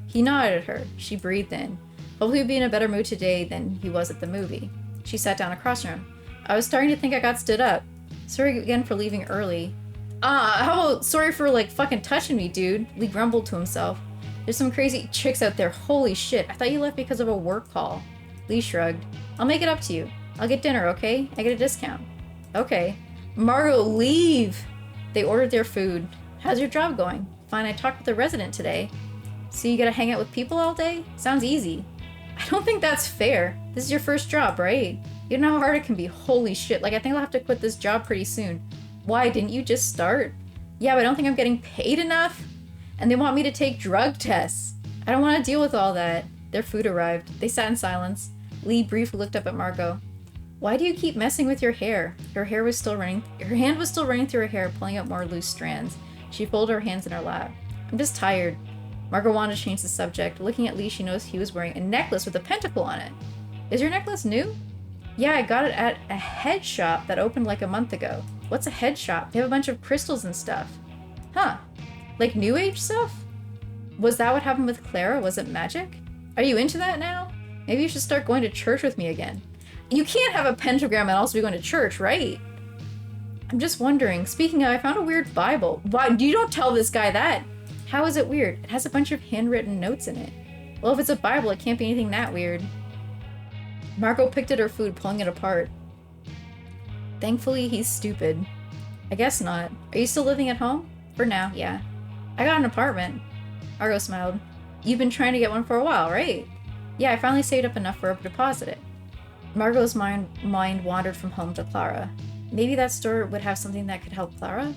He nodded at her. She breathed in. Hopefully he'd be in a better mood today than he was at the movie. She sat down across from him. I was starting to think I got stood up. Sorry again for leaving early. How about sorry for fucking touching me, dude? Lee grumbled to himself. There's some crazy chicks out there. Holy shit. I thought you left because of a work call. Lee shrugged. I'll make it up to you. I'll get dinner, okay? I get a discount. Okay. Margot, leave! They ordered their food. How's your job going? Fine, I talked with a resident today. So you gotta hang out with people all day? Sounds easy. I don't think that's fair. This is your first job, right? You know how hard it can be. Holy shit. I think I'll have to quit this job pretty soon. Why, didn't you just start? Yeah, but I don't think I'm getting paid enough. And they want me to take drug tests. I don't want to deal with all that. Their food arrived. They sat in silence. Lee briefly looked up at Margot. Why do you keep messing with your hair? Her hand was still running through her hair, pulling out more loose strands. She folded her hands in her lap. I'm just tired. Margot wanted to change the subject. Looking at Lee, she noticed he was wearing a necklace with a pentacle on it. Is your necklace new? Yeah, I got it at a head shop that opened a month ago. What's a head shop? They have a bunch of crystals and stuff. Huh. Like new age stuff? Was that what happened with Clara? Was it magic? Are you into that now? Maybe you should start going to church with me again. You can't have a pentagram and also be going to church, right? I'm just wondering. Speaking of, I found a weird Bible. Why? You don't tell this guy that. How is it weird? It has a bunch of handwritten notes in it. Well, if it's a Bible, it can't be anything that weird. Margot picked at her food, pulling it apart. Thankfully, he's stupid. I guess not. Are you still living at home? For now, yeah. I got an apartment. Margot smiled. You've been trying to get one for a while, right? Yeah, I finally saved up enough for her to deposit it. Margot's mind wandered from home to Clara. Maybe that store would have something that could help Clara?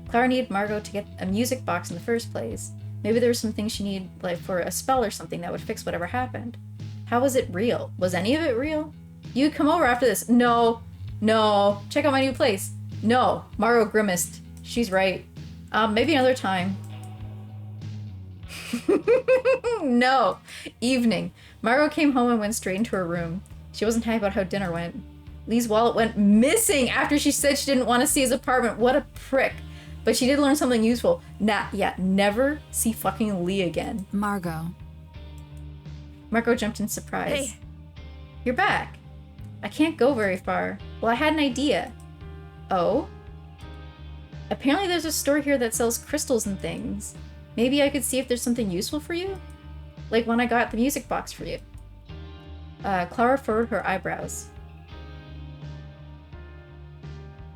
Clara needed Margot to get a music box in the first place. Maybe there were some things she needed, for a spell or something that would fix whatever happened. How was it real? Was any of it real? You'd come over after this. No. No. Check out my new place. No. Margot grimaced. She's right. Maybe another time. No. Evening. Margot came home and went straight into her room. She wasn't happy about how dinner went. Lee's wallet went missing after she said she didn't want to see his apartment. What a prick. But she did learn something useful. Never see fucking Lee again. Margot. Margot jumped in surprise. Hey. You're back. I can't go very far. Well, I had an idea. Oh? Apparently there's a store here that sells crystals and things. Maybe I could see if there's something useful for you? Like when I got the music box for you. Clara furrowed her eyebrows.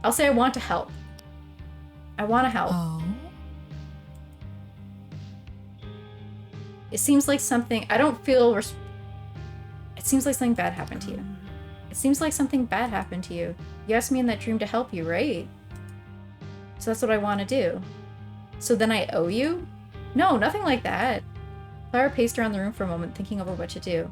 I'll say I want to help. I want to help. Oh? It seems like something... I don't feel... It seems like something bad happened to you. It seems like something bad happened to you. You asked me in that dream to help you, right? So that's what I want to do. So then I owe you? No, nothing like that. Clara paced around the room for a moment, thinking over what to do.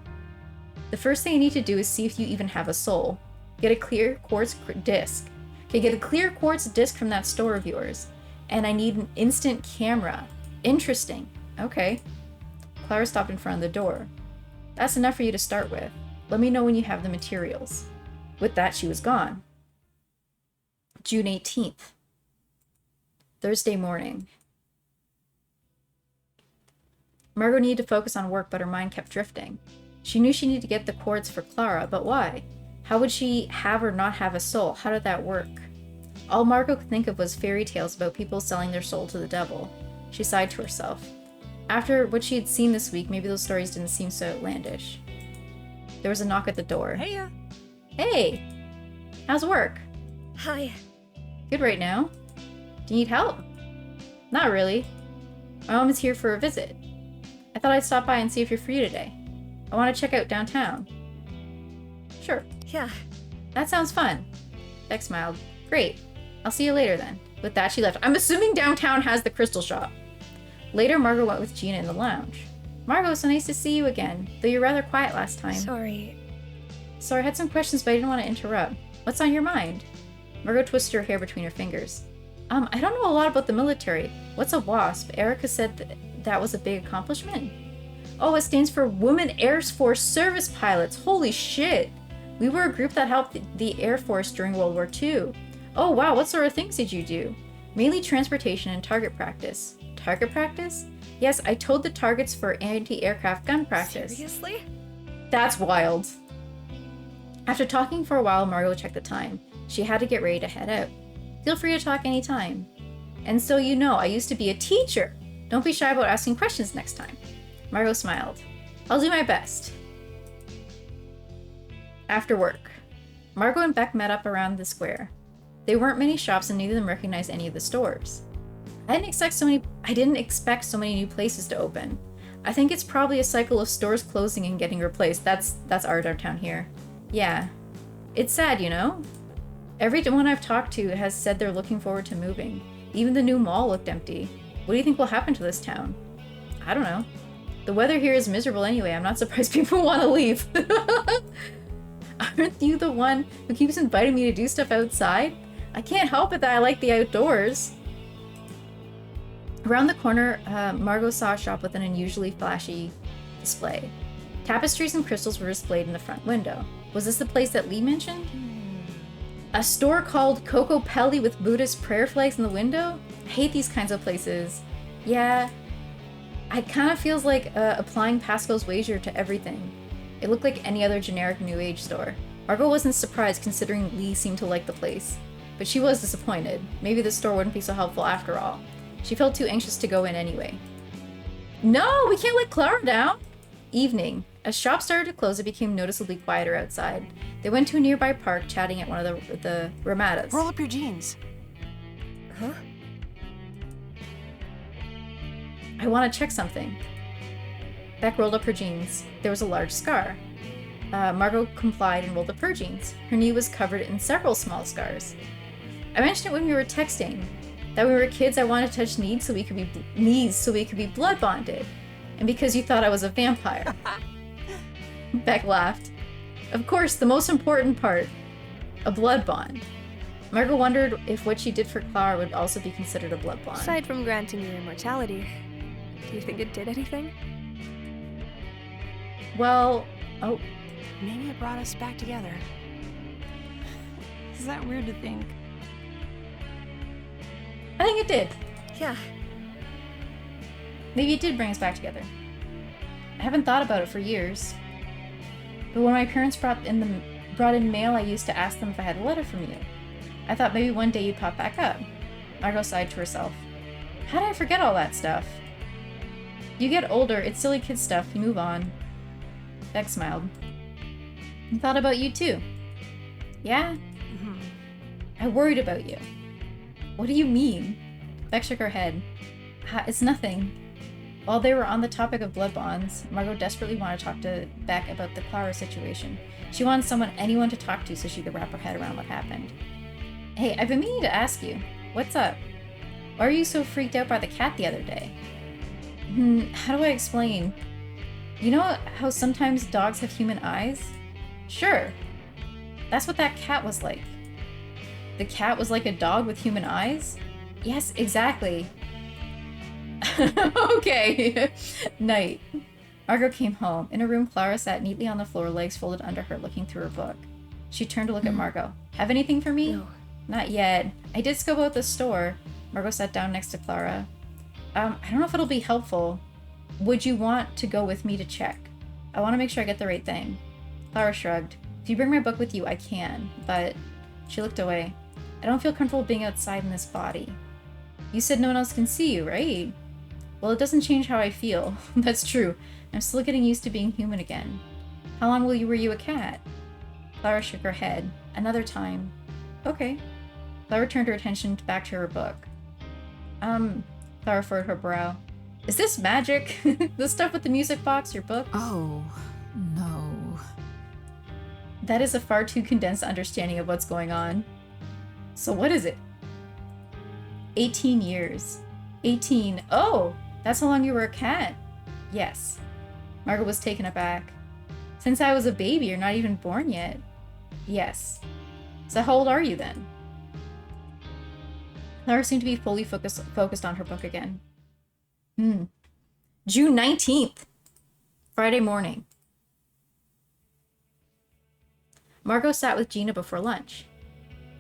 The first thing I need to do is see if you even have a soul. Get a clear quartz disc. Okay, get a clear quartz disc from that store of yours. And I need an instant camera. Interesting. Okay. Clara stopped in front of the door. That's enough for you to start with. Let me know when you have the materials. With that, she was gone. June 18th. Thursday morning. Margot needed to focus on work, but her mind kept drifting. She knew she needed to get the quartz for Clara, but why? How would she have or not have a soul? How did that work? All Margot could think of was fairy tales about people selling their soul to the devil. She sighed to herself. After what she had seen this week, maybe those stories didn't seem so outlandish. There was a knock at the door. Heya. Hey! How's work? Hi. Good right now. Do you need help? Not really. My mom is here for a visit. I thought I'd stop by and see if you're free today. I want to check out downtown. Sure. Yeah. That sounds fun. Beck smiled. Great. I'll see you later then. With that, she left. I'm assuming downtown has the crystal shop. Later, Margot went with Gina in the lounge. Margot, so nice to see you again, though you're rather quiet last time. Sorry. Sorry, I had some questions, but I didn't want to interrupt. What's on your mind? Margot twisted her hair between her fingers. I don't know a lot about the military. What's a WASP? Erica said that was a big accomplishment. Oh, it stands for Women Air Force Service Pilots. Holy shit. We were a group that helped the Air Force during World War II. Oh, wow, what sort of things did you do? Mainly transportation and target practice. Target practice? Yes, I towed the targets for anti-aircraft gun practice. Seriously? That's wild. After talking for a while, Margot checked the time. She had to get ready to head out. Feel free to talk anytime. And so you know, I used to be a teacher. Don't be shy about asking questions next time. Margot smiled. I'll do my best. After work, Margot and Beck met up around the square. There weren't many shops and neither of them recognized any of the stores. I didn't expect so many new places to open. I think it's probably a cycle of stores closing and getting replaced. That's our downtown here. Yeah. It's sad, you know? Everyone I've talked to has said they're looking forward to moving. Even the new mall looked empty. What do you think will happen to this town? I don't know. The weather here is miserable anyway. I'm not surprised people want to leave. Aren't you the one who keeps inviting me to do stuff outside? I can't help it that I like the outdoors. Around the corner, Margot saw a shop with an unusually flashy display. Tapestries and crystals were displayed in the front window. Was this the place that Lee mentioned? A store called Coco Pelli with Buddhist prayer flags in the window? I hate these kinds of places. Yeah, it kind of feels like applying Pascal's wager to everything. It looked like any other generic New Age store. Margot wasn't surprised considering Lee seemed to like the place. But she was disappointed. Maybe the store wouldn't be so helpful after all. She felt too anxious to go in anyway. No, we can't let Clara down! Evening. As shops started to close, it became noticeably quieter outside. They went to a nearby park, chatting at one of the Ramadas. Roll up your jeans. Huh? I want to check something. Beck rolled up her jeans. There was a large scar. Margot complied and rolled up her jeans. Her knee was covered in several small scars. I mentioned it when we were texting. That when we were kids, I wanted to touch knees so we could be blood bonded. And because you thought I was a vampire. Beck laughed. Of course, the most important part. A blood bond. Margot wondered if what she did for Clara would also be considered a blood bond. Aside from granting you immortality, do you think it did anything? Well, oh, Maybe it brought us back together. Is that weird to think? I think it did. Yeah. Maybe it did bring us back together. I haven't thought about it for years. But when my parents brought in mail, I used to ask them if I had a letter from you. I thought maybe one day you'd pop back up. Margot sighed to herself. How did I forget all that stuff? You get older, it's silly kid stuff, you move on. Beck smiled. I thought about you too. Yeah? Mm-hmm. I worried about you. What do you mean? Beck shook her head. It's nothing. While they were on the topic of blood bonds, Margot desperately wanted to talk to Beck about the Clara situation. She wanted anyone to talk to so she could wrap her head around what happened. Hey, I've been meaning to ask you. What's up? Why were you so freaked out by the cat the other day? How do I explain? You know how sometimes dogs have human eyes? Sure. That's what that cat was like. The cat was like a dog with human eyes? Yes, exactly. Okay. Night. Margot came home. In her room, Clara sat neatly on the floor, legs folded under her, looking through her book. She turned to look at Margot. Have anything for me? No. Not yet. I did scope out the store. Margot sat down next to Clara. I don't know if it'll be helpful. Would you want to go with me to check? I want to make sure I get the right thing. Clara shrugged. If you bring my book with you, I can, but... She looked away. I don't feel comfortable being outside in this body. You said no one else can see you, right? Well, it doesn't change how I feel. That's true. I'm still getting used to being human again. How long were you a cat? Clara shook her head. Another time. Okay. Clara turned her attention back to her book. Clara furrowed her brow. Is this magic? The stuff with the music box, your book? Oh, no. That is a far too condensed understanding of what's going on. So what is it? 18 years. 18. Oh, that's how long you were a cat. Yes. Margot was taken aback. Since I was a baby, you're not even born yet. Yes. So how old are you then? Clara seemed to be fully focused on her book again. June 19th. Friday morning. Margot sat with Gina before lunch.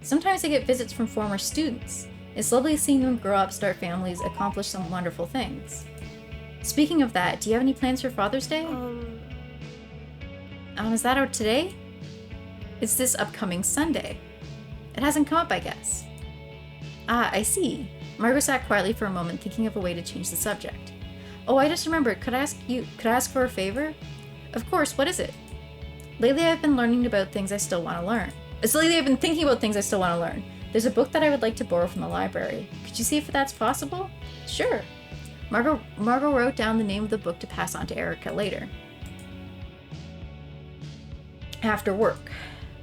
Sometimes I get visits from former students. It's lovely seeing them grow up, start families, accomplish some wonderful things. Speaking of that, do you have any plans for Father's Day? Is that out today? It's this upcoming Sunday. It hasn't come up, I guess. Ah, I see. Margot sat quietly for a moment, thinking of a way to change the subject. Oh, I just remembered. Could I ask for a favor? Of course, what is it? Lately I've been learning about things I still want to learn. Lately I've been thinking about things I still want to learn. There's a book that I would like to borrow from the library. Could you see if that's possible? Sure. Margot wrote down the name of the book to pass on to Erica later. After work.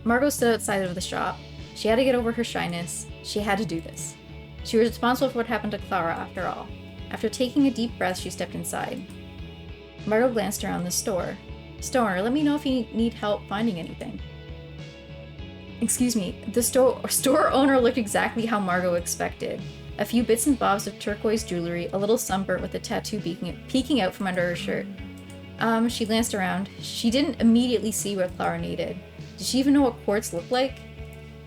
Margot stood outside of the shop. She had to get over her shyness. She had to do this. She was responsible for what happened to Clara after all. After taking a deep breath, she stepped inside. Margot glanced around the store. Store owner, let me know if you need help finding anything. Excuse me, the store owner looked exactly how Margot expected. A few bits and bobs of turquoise jewelry, a little sunburnt with a tattoo peeking out from under her shirt. She glanced around. She didn't immediately see what Clara needed. Did she even know what quartz looked like?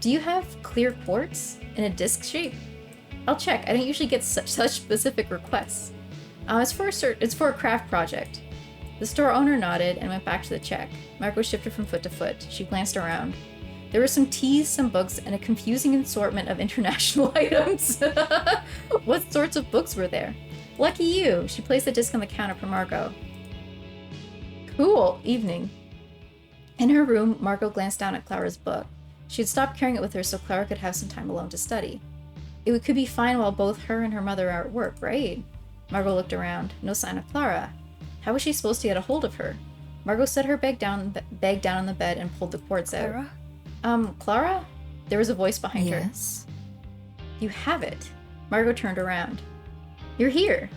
Do you have clear quartz in a disc shape? I'll check. I don't usually get such specific requests. It's for a craft project. The store owner nodded and went back to the check. Margot shifted from foot to foot. She glanced around. There were some teas, some books, and a confusing assortment of international items. What sorts of books were there? Lucky you! She placed the disc on the counter for Margot. Cool. Evening. In her room, Margot glanced down at Clara's book. She had stopped carrying it with her so Clara could have some time alone to study. It could be fine while both her and her mother are at work, right? Margot looked around. No sign of Clara. How was she supposed to get a hold of her? Margot set her bag down on the bed and pulled the quartz out. Clara? Clara? There was a voice behind her. Yes. You have it. Margot turned around. You're here.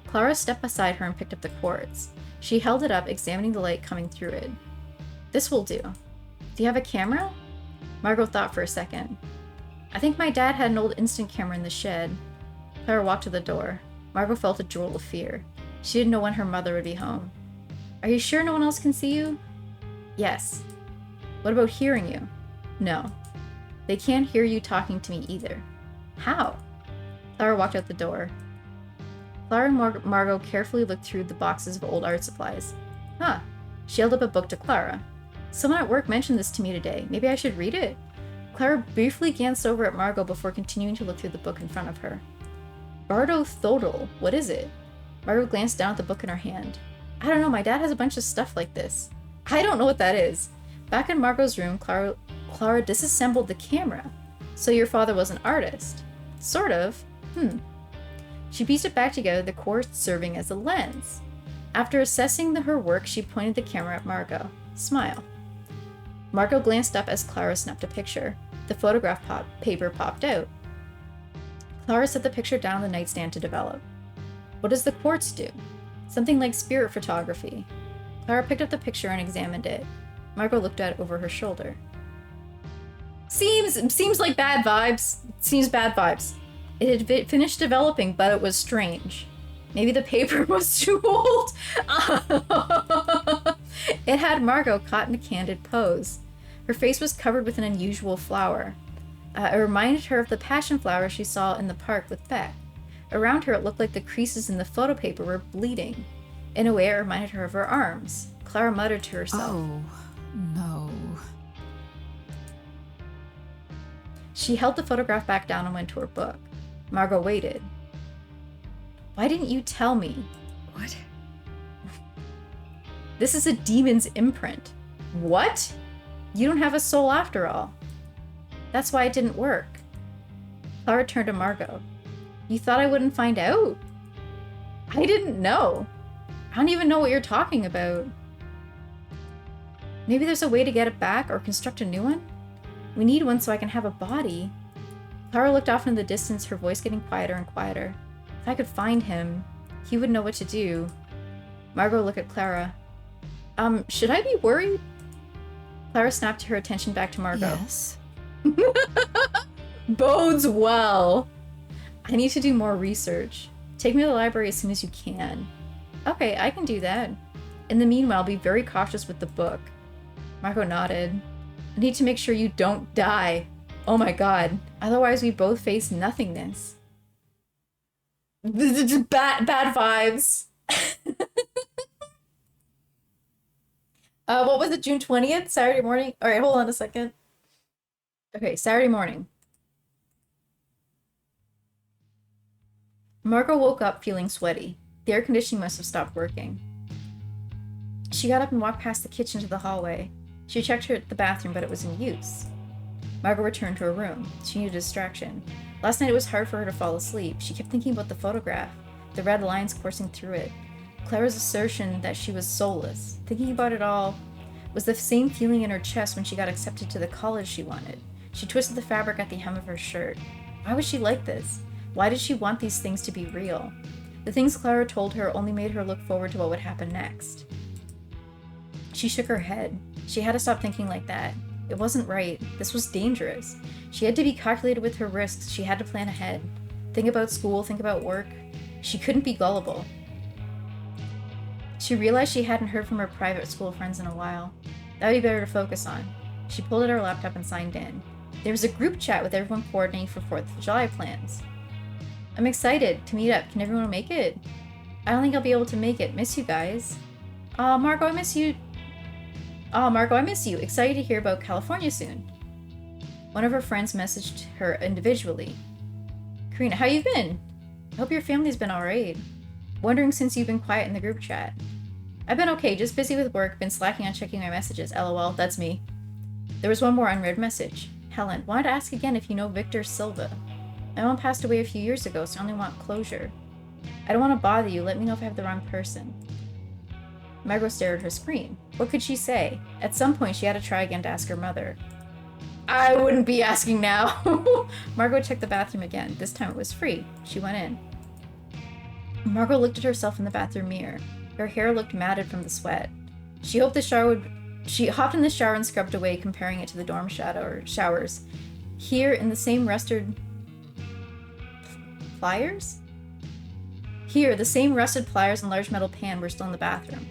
Clara stepped beside her and picked up the quartz. She held it up, examining the light coming through it. This will do. Do you have a camera? Margot thought for a second. I think my dad had an old instant camera in the shed. Clara walked to the door. Margot felt a jolt of fear. She didn't know when her mother would be home. Are you sure no one else can see you? Yes. What about hearing you? No. They can't hear you talking to me either. How? Clara walked out the door. Clara and Margot carefully looked through the boxes of old art supplies. Huh. She held up a book to Clara. Someone at work mentioned this to me today. Maybe I should read it? Clara briefly glanced over at Margot before continuing to look through the book in front of her. Bardo Thodol, what is it? Margot glanced down at the book in her hand. I don't know, my dad has a bunch of stuff like this. I don't know what that is. Back in Margot's room, Clara disassembled the camera. So your father was an artist? Sort of. She pieced it back together, the quartz serving as a lens. After assessing her work, she pointed the camera at Margot. Smile. Margot glanced up as Clara snapped a picture. The photograph paper popped out. Clara set the picture down on the nightstand to develop. What does the quartz do? Something like spirit photography. Clara picked up the picture and examined it. Margot looked at it over her shoulder. Seems like bad vibes. Seems bad vibes. It had finished developing, but it was strange. Maybe the paper was too old. It had Margot caught in a candid pose. Her face was covered with an unusual flower. It reminded her of the passion flower she saw in the park with Beck. Around her, it looked like the creases in the photo paper were bleeding. In a way, it reminded her of her arms. Clara muttered to herself. Oh, no. She held the photograph back down and went to her book. Margot waited. Why didn't you tell me? What? This is a demon's imprint. What? You don't have a soul after all. That's why it didn't work. Clara turned to Margot. You thought I wouldn't find out? I didn't know. I don't even know what you're talking about. Maybe there's a way to get it back or construct a new one? We need one so I can have a body. Clara looked off into the distance, her voice getting quieter and quieter. If I could find him, he would know what to do. Margot looked at Clara. Should I be worried? Clara snapped her attention back to Margot. Yes. Bodes well. I need to do more research. Take me to the library as soon as you can. Okay, I can do that. In the meanwhile, be very cautious with the book. Margot nodded. I need to make sure you don't die. Oh my god. Otherwise, we both face nothingness. Bad vibes. What was it, June 20th? Saturday morning? Alright, hold on a second. Okay, Saturday morning. Margot woke up feeling sweaty. The air conditioning must have stopped working. She got up and walked past the kitchen to the hallway. She checked the bathroom, but it was in use. Margot returned to her room. She needed a distraction. Last night it was hard for her to fall asleep. She kept thinking about the photograph, the red lines coursing through it. Clara's assertion that she was soulless. Thinking about it all was the same feeling in her chest when she got accepted to the college she wanted. She twisted the fabric at the hem of her shirt. Why was she like this? Why did she want these things to be real? The things Clara told her only made her look forward to what would happen next. She shook her head. She had to stop thinking like that. It wasn't right. This was dangerous. She had to be calculated with her risks. She had to plan ahead. Think about school, think about work. She couldn't be gullible. She realized she hadn't heard from her private school friends in a while. That would be better to focus on. She pulled out her laptop and signed in. There was a group chat with everyone coordinating for 4th of July plans. I'm excited to meet up. Can everyone make it? I don't think I'll be able to make it. Miss you guys. Margot, I miss you. Margot, I miss you. Excited to hear about California soon. One of her friends messaged her individually. Karina, how you been? I hope your family's been alright. Wondering since you've been quiet in the group chat. I've been okay, just busy with work, been slacking on checking my messages. LOL, that's me. There was one more unread message. Helen, wanted to ask again if you know Victor Silva. My mom passed away a few years ago, so I only want closure. I don't want to bother you, let me know if I have the wrong person. Margot stared at her screen. What could she say? At some point, she had to try again to ask her mother. I wouldn't be asking now. Margot checked the bathroom again. This time it was free. She went in. Margot looked at herself in the bathroom mirror. Her hair looked matted from the sweat. She hoped the shower She hopped in the shower and scrubbed away, comparing it to the dorm showers. Here, in the same rusted pliers? Here, the same rusted pliers and large metal pan were still in the bathroom.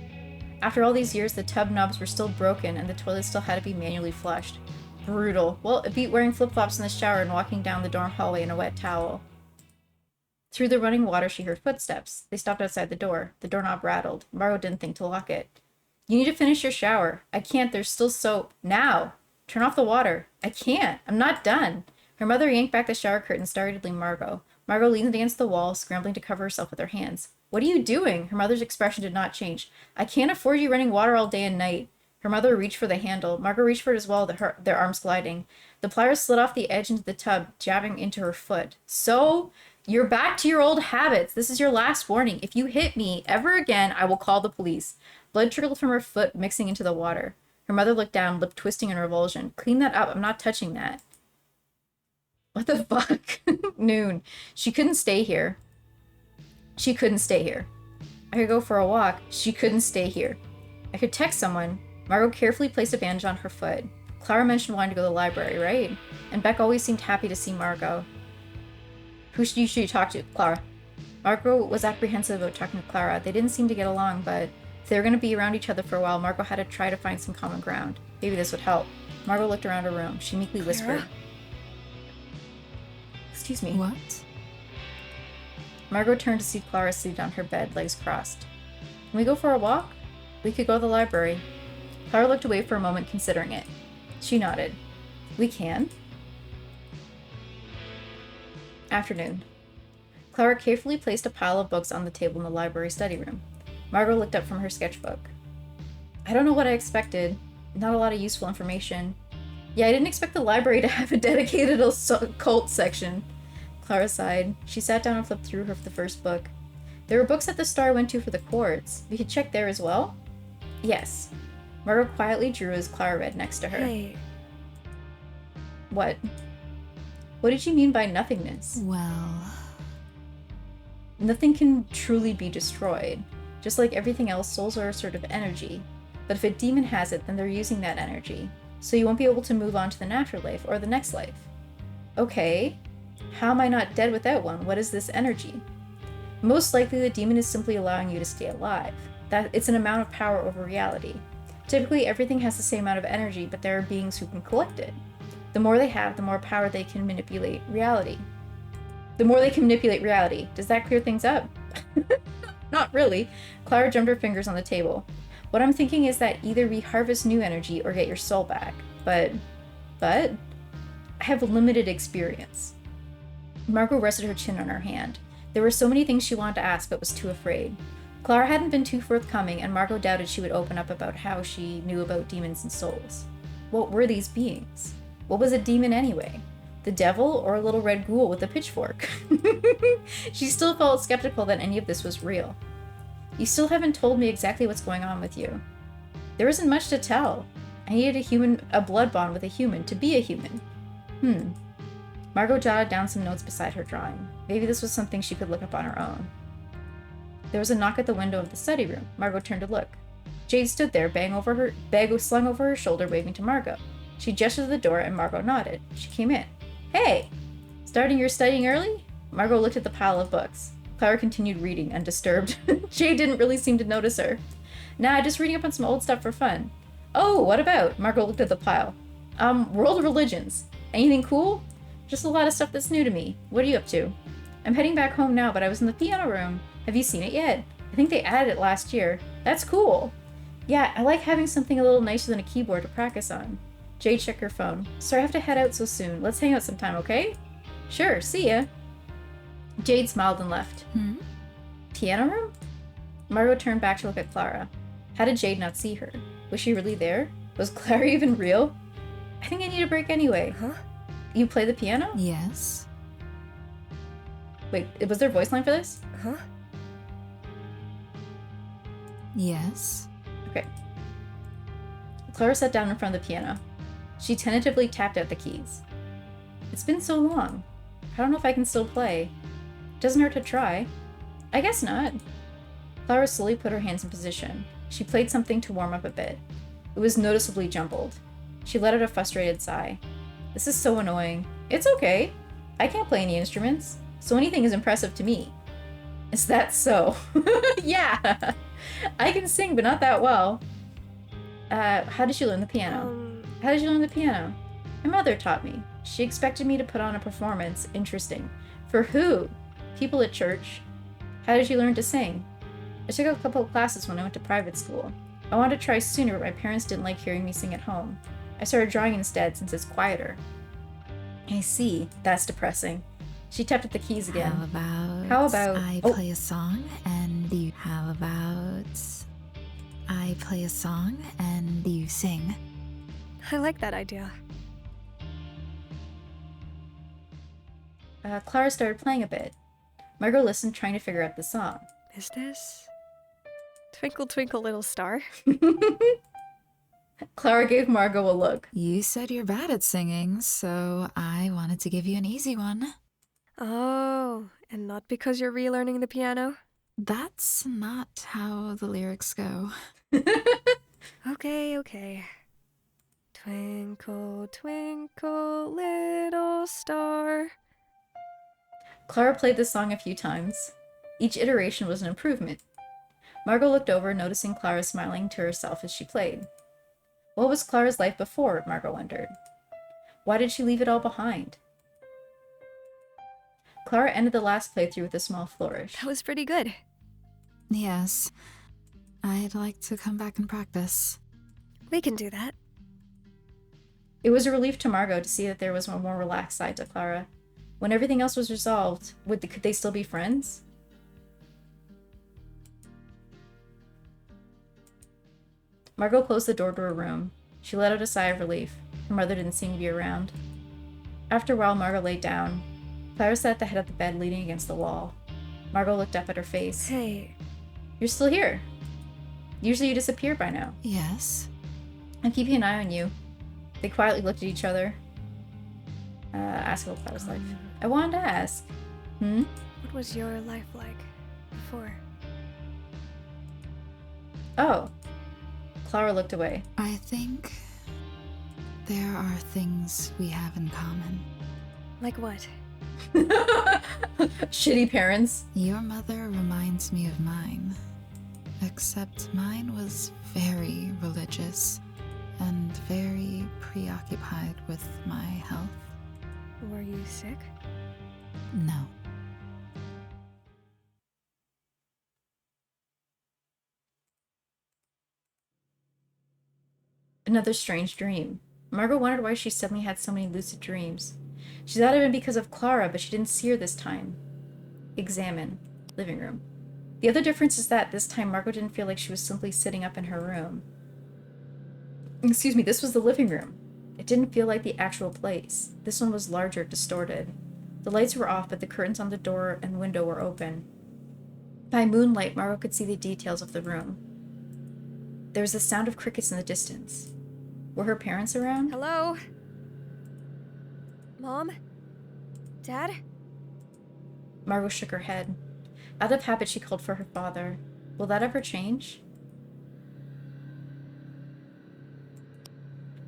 After all these years, the tub knobs were still broken and the toilet still had to be manually flushed. Brutal. Well, it beat wearing flip-flops in the shower and walking down the dorm hallway in a wet towel. Through the running water, she heard footsteps. They stopped outside the door. The doorknob rattled. Margot didn't think to lock it. You need to finish your shower. I can't. There's still soap. Now! Turn off the water. I can't. I'm not done. Her mother yanked back the shower curtain, startling Margot. Margot leaned against the wall, scrambling to cover herself with her hands. What are you doing? Her mother's expression did not change. I can't afford you running water all day and night. Her mother reached for the handle. Margot reached for it as well, their arms gliding. The pliers slid off the edge into the tub, jabbing into her foot. So, you're back to your old habits. This is your last warning. If you hit me ever again, I will call the police. Blood trickled from her foot, mixing into the water. Her mother looked down, lip twisting in revulsion. Clean that up. I'm not touching that. What the fuck? Noon. She couldn't stay here. She couldn't stay here. I could go for a walk. She couldn't stay here. I could text someone. Margot carefully placed a bandage on her foot. Clara mentioned wanting to go to the library, right? And Beck always seemed happy to see Margot. Who should you talk to? Clara. Margot was apprehensive about talking to Clara. They didn't seem to get along, but if they were going to be around each other for a while, Margot had to try to find some common ground. Maybe this would help. Margot looked around her room. She meekly whispered. Excuse me. What? Margot turned to see Clara seated on her bed, legs crossed. Can we go for a walk? We could go to the library. Clara looked away for a moment, considering it. She nodded. We can. Afternoon. Clara carefully placed a pile of books on the table in the library study room. Margot looked up from her sketchbook. I don't know what I expected. Not a lot of useful information. Yeah, I didn't expect the library to have a dedicated occult section. Clara sighed. She sat down and flipped through the first book. There were books that the star went to for the quartz. We could check there as well? Yes. Margot quietly drew as Clara read next to her. Hey. What? What did you mean by nothingness? Well... Nothing can truly be destroyed. Just like everything else, souls are a sort of energy. But if a demon has it, then they're using that energy. So you won't be able to move on to the afterlife or the next life. Okay. How am I not dead without one? What is this energy? Most likely the demon is simply allowing you to stay alive. That it's an amount of power over reality. Typically everything has the same amount of energy, but there are beings who can collect it. The more they have, the more power they can manipulate reality. The more they can manipulate reality. Does that clear things up? Not really. Clara drummed her fingers on the table. What I'm thinking is that either we harvest new energy or get your soul back. But, I have limited experience. Margot rested her chin on her hand. There were so many things she wanted to ask, but was too afraid. Clara hadn't been too forthcoming, and Margot doubted she would open up about how she knew about demons and souls. What were these beings? What was a demon anyway? The devil or a little red ghoul with a pitchfork? She still felt skeptical that any of this was real. You still haven't told me exactly what's going on with you. There isn't much to tell. I needed a blood bond with a human to be a human. Margot jotted down some notes beside her drawing. Maybe this was something she could look up on her own. There was a knock at the window of the study room. Margot turned to look. Jade stood there, bag was slung over her shoulder, waving to Margot. She gestured to the door, and Margot nodded. She came in. Hey! Starting your studying early? Margot looked at the pile of books. Clara continued reading, undisturbed. Jade didn't really seem to notice her. Nah, just reading up on some old stuff for fun. Oh, what about? Margot looked at the pile. World religions. Anything cool? Just a lot of stuff that's new to me. What are you up to? I'm heading back home now, but I was in the piano room. Have you seen it yet? I think they added it last year. That's cool. Yeah, I like having something a little nicer than a keyboard to practice on. Jade checked her phone. Sorry I have to head out so soon. Let's hang out sometime, okay? Sure, see ya. Jade smiled and left. Piano room? Margot turned back to look at Clara. How did Jade not see her? Was she really there? Was Clara even real? I think I need a break anyway. Huh? You play the piano? Yes. Wait, was there a voice line for this? Huh? Yes. Okay. Clara sat down in front of the piano. She tentatively tapped out the keys. It's been so long. I don't know if I can still play. Doesn't hurt to try. I guess not. Clara slowly put her hands in position. She played something to warm up a bit. It was noticeably jumbled. She let out a frustrated sigh. This is so annoying. It's okay. I can't play any instruments, so anything is impressive to me. Is that so? Yeah! I can sing, but not that well. How did you learn the piano? How did you learn the piano? My mother taught me. She expected me to put on a performance. Interesting. For who? People at church. How did you learn to sing? I took a couple of classes when I went to private school. I wanted to try sooner, but my parents didn't like hearing me sing at home. I started drawing instead since it's quieter. I see. That's depressing. She tapped at the keys again. How about I play a song and you I play a song and you sing. I like that idea. Clara started playing a bit. Margot listened, trying to figure out the song. Is this Twinkle Twinkle Little Star? Clara gave Margot a look. You said you're bad at singing, so I wanted to give you an easy one. Oh, and not because you're relearning the piano? That's not how the lyrics go. Okay. Twinkle, twinkle, little star. Clara played the song a few times. Each iteration was an improvement. Margot looked over, noticing Clara smiling to herself as she played. What was Clara's life before, Margot wondered. Why did she leave it all behind? Clara ended the last playthrough with a small flourish. That was pretty good. Yes. I'd like to come back and practice. We can do that. It was a relief to Margot to see that there was a more relaxed side to Clara. When everything else was resolved, could they still be friends? Margot closed the door to her room. She let out a sigh of relief. Her mother didn't seem to be around. After a while, Margot laid down. Clara sat at the head of the bed, leaning against the wall. Margot looked up at her face. Hey. You're still here. Usually you disappear by now. Yes? I'm keeping an eye on you. They quietly looked at each other. Asked what Clara's life. I wanted to ask. What was your life like before? Oh. Clara looked away. I think there are things we have in common. Like what? Shitty parents. Your mother reminds me of mine. Except mine was very religious and very preoccupied with my health. Were you sick? No. Another strange dream. Margot wondered why she suddenly had so many lucid dreams. She thought it had been because of Clara, but she didn't see her this time. Examine. Living room. The other difference is that this time Margot didn't feel like she was simply sitting up in her room. Excuse me, this was the living room. It didn't feel like the actual place. This one was larger, distorted. The lights were off, but the curtains on the door and window were open. By moonlight, Margot could see the details of the room. There was the sound of crickets in the distance. Were her parents around? Hello? Mom? Dad? Margot shook her head. Out of habit, she called for her father. Will that ever change?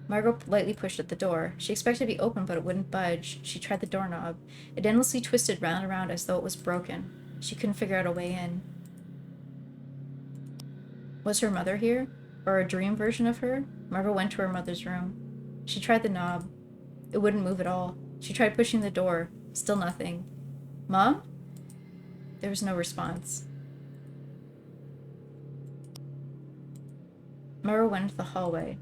Margot lightly pushed at the door. She expected it to be open, but it wouldn't budge. She tried the doorknob. It endlessly twisted round and round as though it was broken. She couldn't figure out a way in. Was her mother here? Or a dream version of her? Margot went to her mother's room. She tried the knob. It wouldn't move at all. She tried pushing the door. Still nothing. Mom? There was no response. Margot went into the hallway.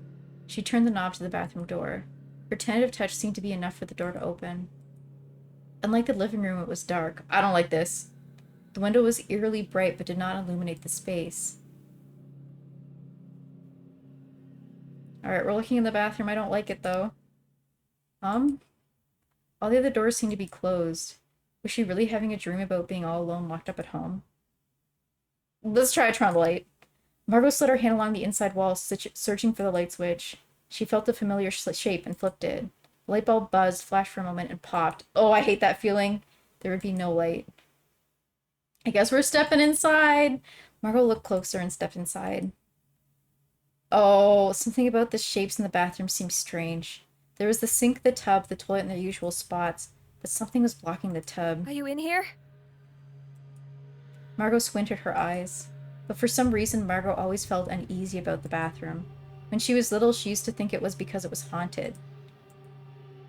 She turned the knob to the bathroom door. Her tentative touch seemed to be enough for the door to open. Unlike the living room, it was dark. I don't like this. The window was eerily bright but did not illuminate the space. Alright, we're looking in the bathroom. I don't like it, though. All the other doors seemed to be closed. Was she really having a dream about being all alone, locked up at home? Let's try a turn on the light. Margot slid her hand along the inside wall, searching for the light switch. She felt a familiar shape and flipped it. The light bulb buzzed, flashed for a moment, and popped. Oh, I hate that feeling. There would be no light. I guess we're stepping inside. Margot looked closer and stepped inside. Oh, something about the shapes in the bathroom seemed strange. There was the sink, the tub, the toilet in their usual spots, but something was blocking the tub. Are you in here? Margot squinted her eyes. But for some reason, Margot always felt uneasy about the bathroom. When she was little, she used to think it was because it was haunted.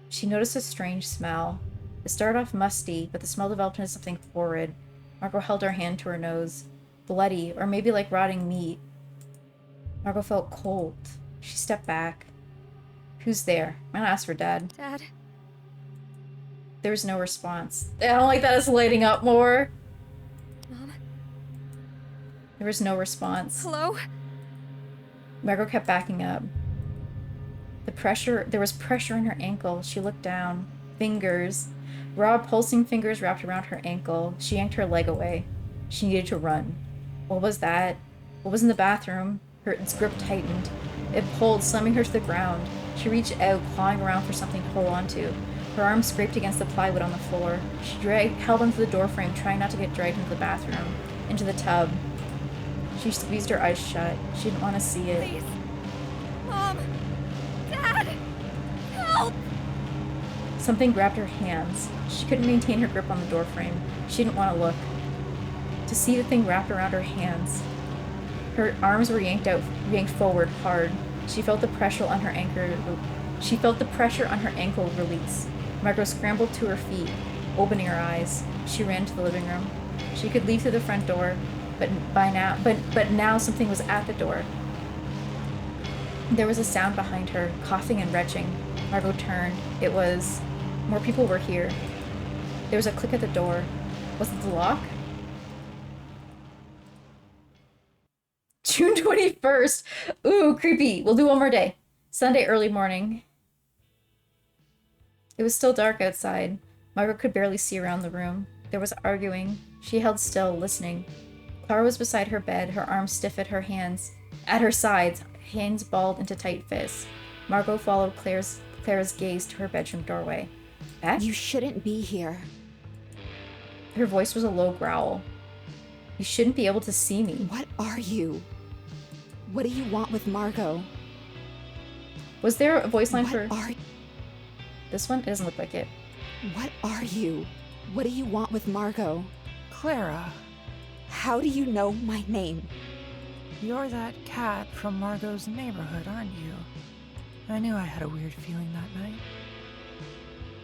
She noticed a strange smell. It started off musty, but the smell developed into something horrid. Margot held her hand to her nose. Bloody, or maybe like rotting meat. Margot felt cold. She stepped back. Who's there? I'm gonna ask for Dad. Dad? There was no response. I don't like that it's lighting up more. Mom? There was no response. Hello? Margot kept backing up. There was pressure in her ankle. She looked down. Fingers. Raw, pulsing fingers wrapped around her ankle. She yanked her leg away. She needed to run. What was that? What was in the bathroom? Its grip tightened. It pulled, slamming her to the ground. She reached out, clawing around for something to hold onto. Her arms scraped against the plywood on the floor. She held onto the doorframe, trying not to get dragged into the bathroom, into the tub. She squeezed her eyes shut. She didn't want to see it. Please. Mom! Dad! Help! Something grabbed her hands. She couldn't maintain her grip on the doorframe. She didn't want to look. To see the thing wrapped around her hands. Her arms were yanked forward hard. She felt the pressure on her ankle release. Margot scrambled to her feet, opening her eyes. She ran to the living room. She could leave through the front door, but now something was at the door. There was a sound behind her, coughing and retching. Margot turned. It was... More people were here. There was a click at the door. Was it the lock? June 21st. Ooh, creepy. We'll do one more day. Sunday early morning. It was still dark outside. Margaret could barely see around the room. There was arguing. She held still, listening. Clara was beside her bed, her arms stiff at her sides, hands balled into tight fists. Margot followed Clara's gaze to her bedroom doorway. Beck? You shouldn't be here. Her voice was a low growl. You shouldn't be able to see me. What are you? What do you want with Margot? Was there a voice line for... What are you? This one? It doesn't look like it. What are you? What do you want with Margot? Clara, How do you know my name? you're that cat from Margot's neighborhood, aren't you? I knew I had a weird feeling that night.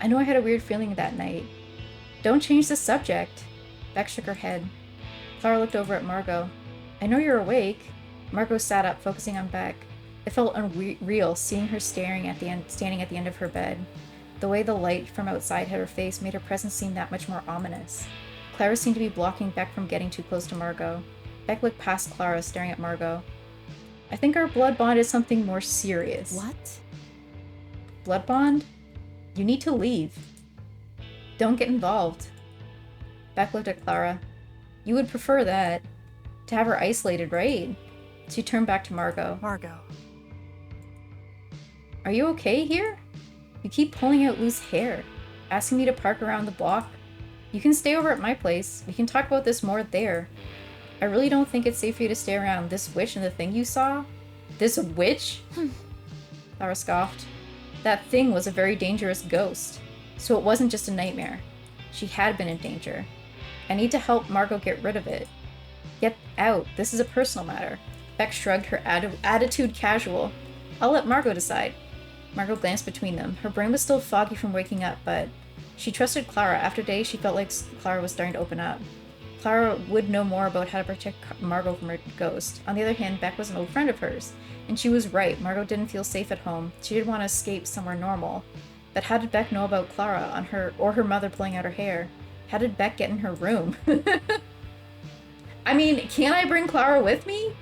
I know I had a weird feeling that night. Don't change the subject. Beck shook her head. Clara looked over at Margot. I know you're awake. Margot sat up, focusing on Beck. It felt unreal seeing her standing at the end of her bed. The way the light from outside hit her face made her presence seem that much more ominous. Clara seemed to be blocking Beck from getting too close to Margot. Beck looked past Clara, staring at Margot. I think our blood bond is something more serious. What? Blood bond? You need to leave. Don't get involved. Beck looked at Clara. You would prefer that. To have her isolated, right? She turned back to Margot. Margot. Are you okay here? You keep pulling out loose hair. Asking me to park around the block? You can stay over at my place. We can talk about this more there. I really don't think it's safe for you to stay around this witch and the thing you saw. This witch? Clara scoffed. That thing was a very dangerous ghost. So it wasn't just a nightmare. She had been in danger. I need to help Margot get rid of it. Get out. This is a personal matter. Beck shrugged, her attitude casual. I'll let Margot decide. Margot glanced between them. Her brain was still foggy from waking up, but she trusted Clara. After days, she felt like Clara was starting to open up. Clara would know more about how to protect Margot from her ghost. On the other hand, Beck was an old friend of hers, and she was right. Margot didn't feel safe at home. She did want to escape somewhere normal. But how did Beck know about Clara or her mother pulling out her hair? How did Beck get in her room? I mean, can I bring Clara with me?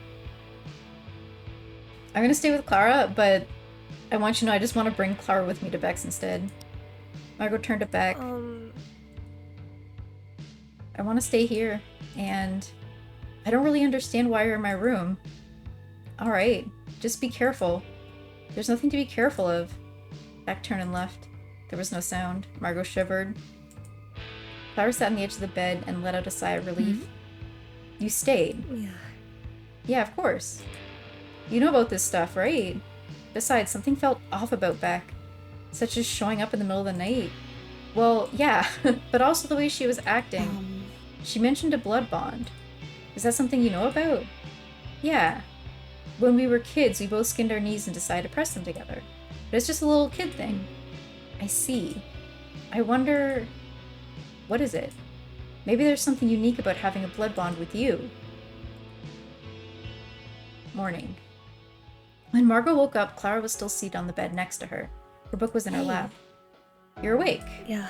I'm gonna stay with Clara, but I want you to know I just want to bring Clara with me to Beck's instead. Margot turned to Beck. I want to stay here, and I don't really understand why you're in my room. Alright, just be careful. There's nothing to be careful of. Beck turned and left. There was no sound. Margot shivered. Clara sat on the edge of the bed and let out a sigh of relief. You stayed. Yeah. Yeah, of course. You know about this stuff, right? Besides, something felt off about Beck, such as showing up in the middle of the night. Well, yeah, but also the way she was acting. She mentioned a blood bond. Is that something you know about? Yeah. When we were kids, we both skinned our knees and decided to press them together. But it's just a little kid thing. I see. I wonder... What is it? Maybe there's something unique about having a blood bond with you. Morning. When Margot woke up, Clara was still seated on the bed next to her. Her book was in her lap. You're awake. Yeah.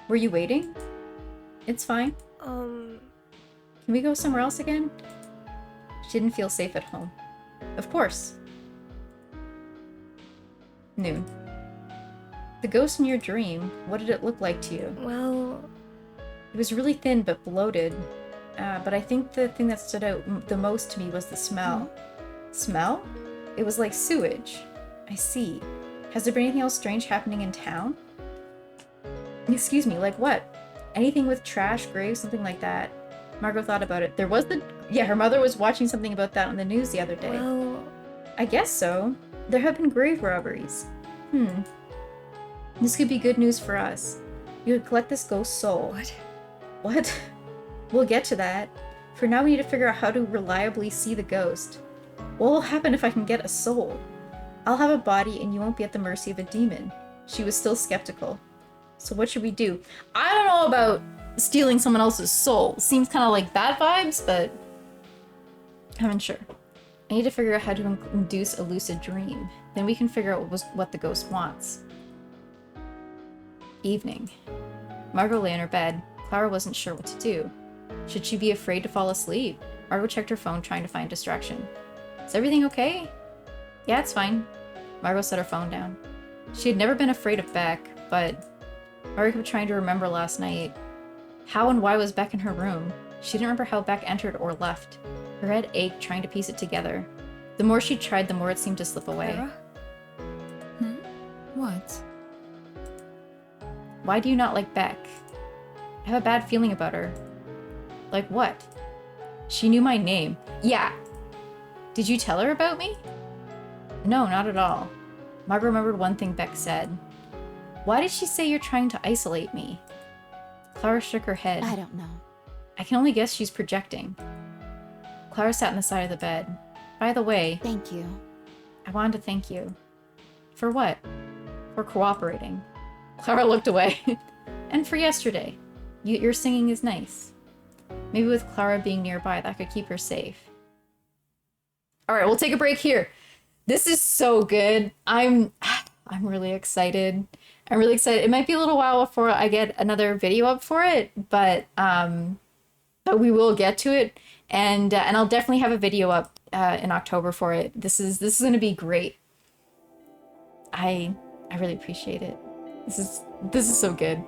Were you waiting? It's fine. Can we go somewhere else again? She didn't feel safe at home. Of course. Noon. The ghost in your dream, what did it look like to you? Well, It was really thin but bloated. But I think the thing that stood out the most to me was the smell. Smell? It was like sewage. I see. Has there been anything else strange happening in town? Excuse me, like what? Anything with trash, graves, something like that. Margot thought about it. There was her mother was watching something about that on the news the other day. well, I guess so. There have been grave robberies. This could be good news for us. You could collect this ghost soul. what? What? We'll get to that. For now, we need to figure out how to reliably see the ghost. What will happen if I can get a soul? I'll have a body and you won't be at the mercy of a demon. She was still skeptical. So what should we do? I don't know about stealing someone else's soul. Seems kind of like bad vibes, but I'm unsure. I need to figure out how to induce a lucid dream. Then we can figure out what the ghost wants. Evening. Margot lay in her bed. Clara wasn't sure what to do. Should she be afraid to fall asleep? Margot checked her phone, trying to find distraction. Is everything okay? Yeah, it's fine. Margot set her phone down. She had never been afraid of Beck, but Margot kept trying to remember last night. How and why was Beck in her room? She didn't remember how Beck entered or left. Her head ached trying to piece it together. The more she tried, the more it seemed to slip away. Clara? What? Why do you not like Beck? I have a bad feeling about her. Like what? She knew my name. Yeah. Did you tell her about me? No, not at all. Margaret remembered one thing Beck said. Why did she say you're trying to isolate me? Clara shook her head. I don't know. I can only guess she's projecting. Clara sat on the side of the bed. By the way, Thank you. I wanted to thank you. For what? For cooperating. Clara looked away. And for yesterday. Your singing is nice. Maybe with Clara being nearby, that could keep her safe. Alright, we'll take a break here. This is so good. I'm really excited. I'm really excited. It might be a little while before I get another video up for it, but we will get to it. And I'll definitely have a video up in October for it. This is gonna be great. I really appreciate it. This is so good.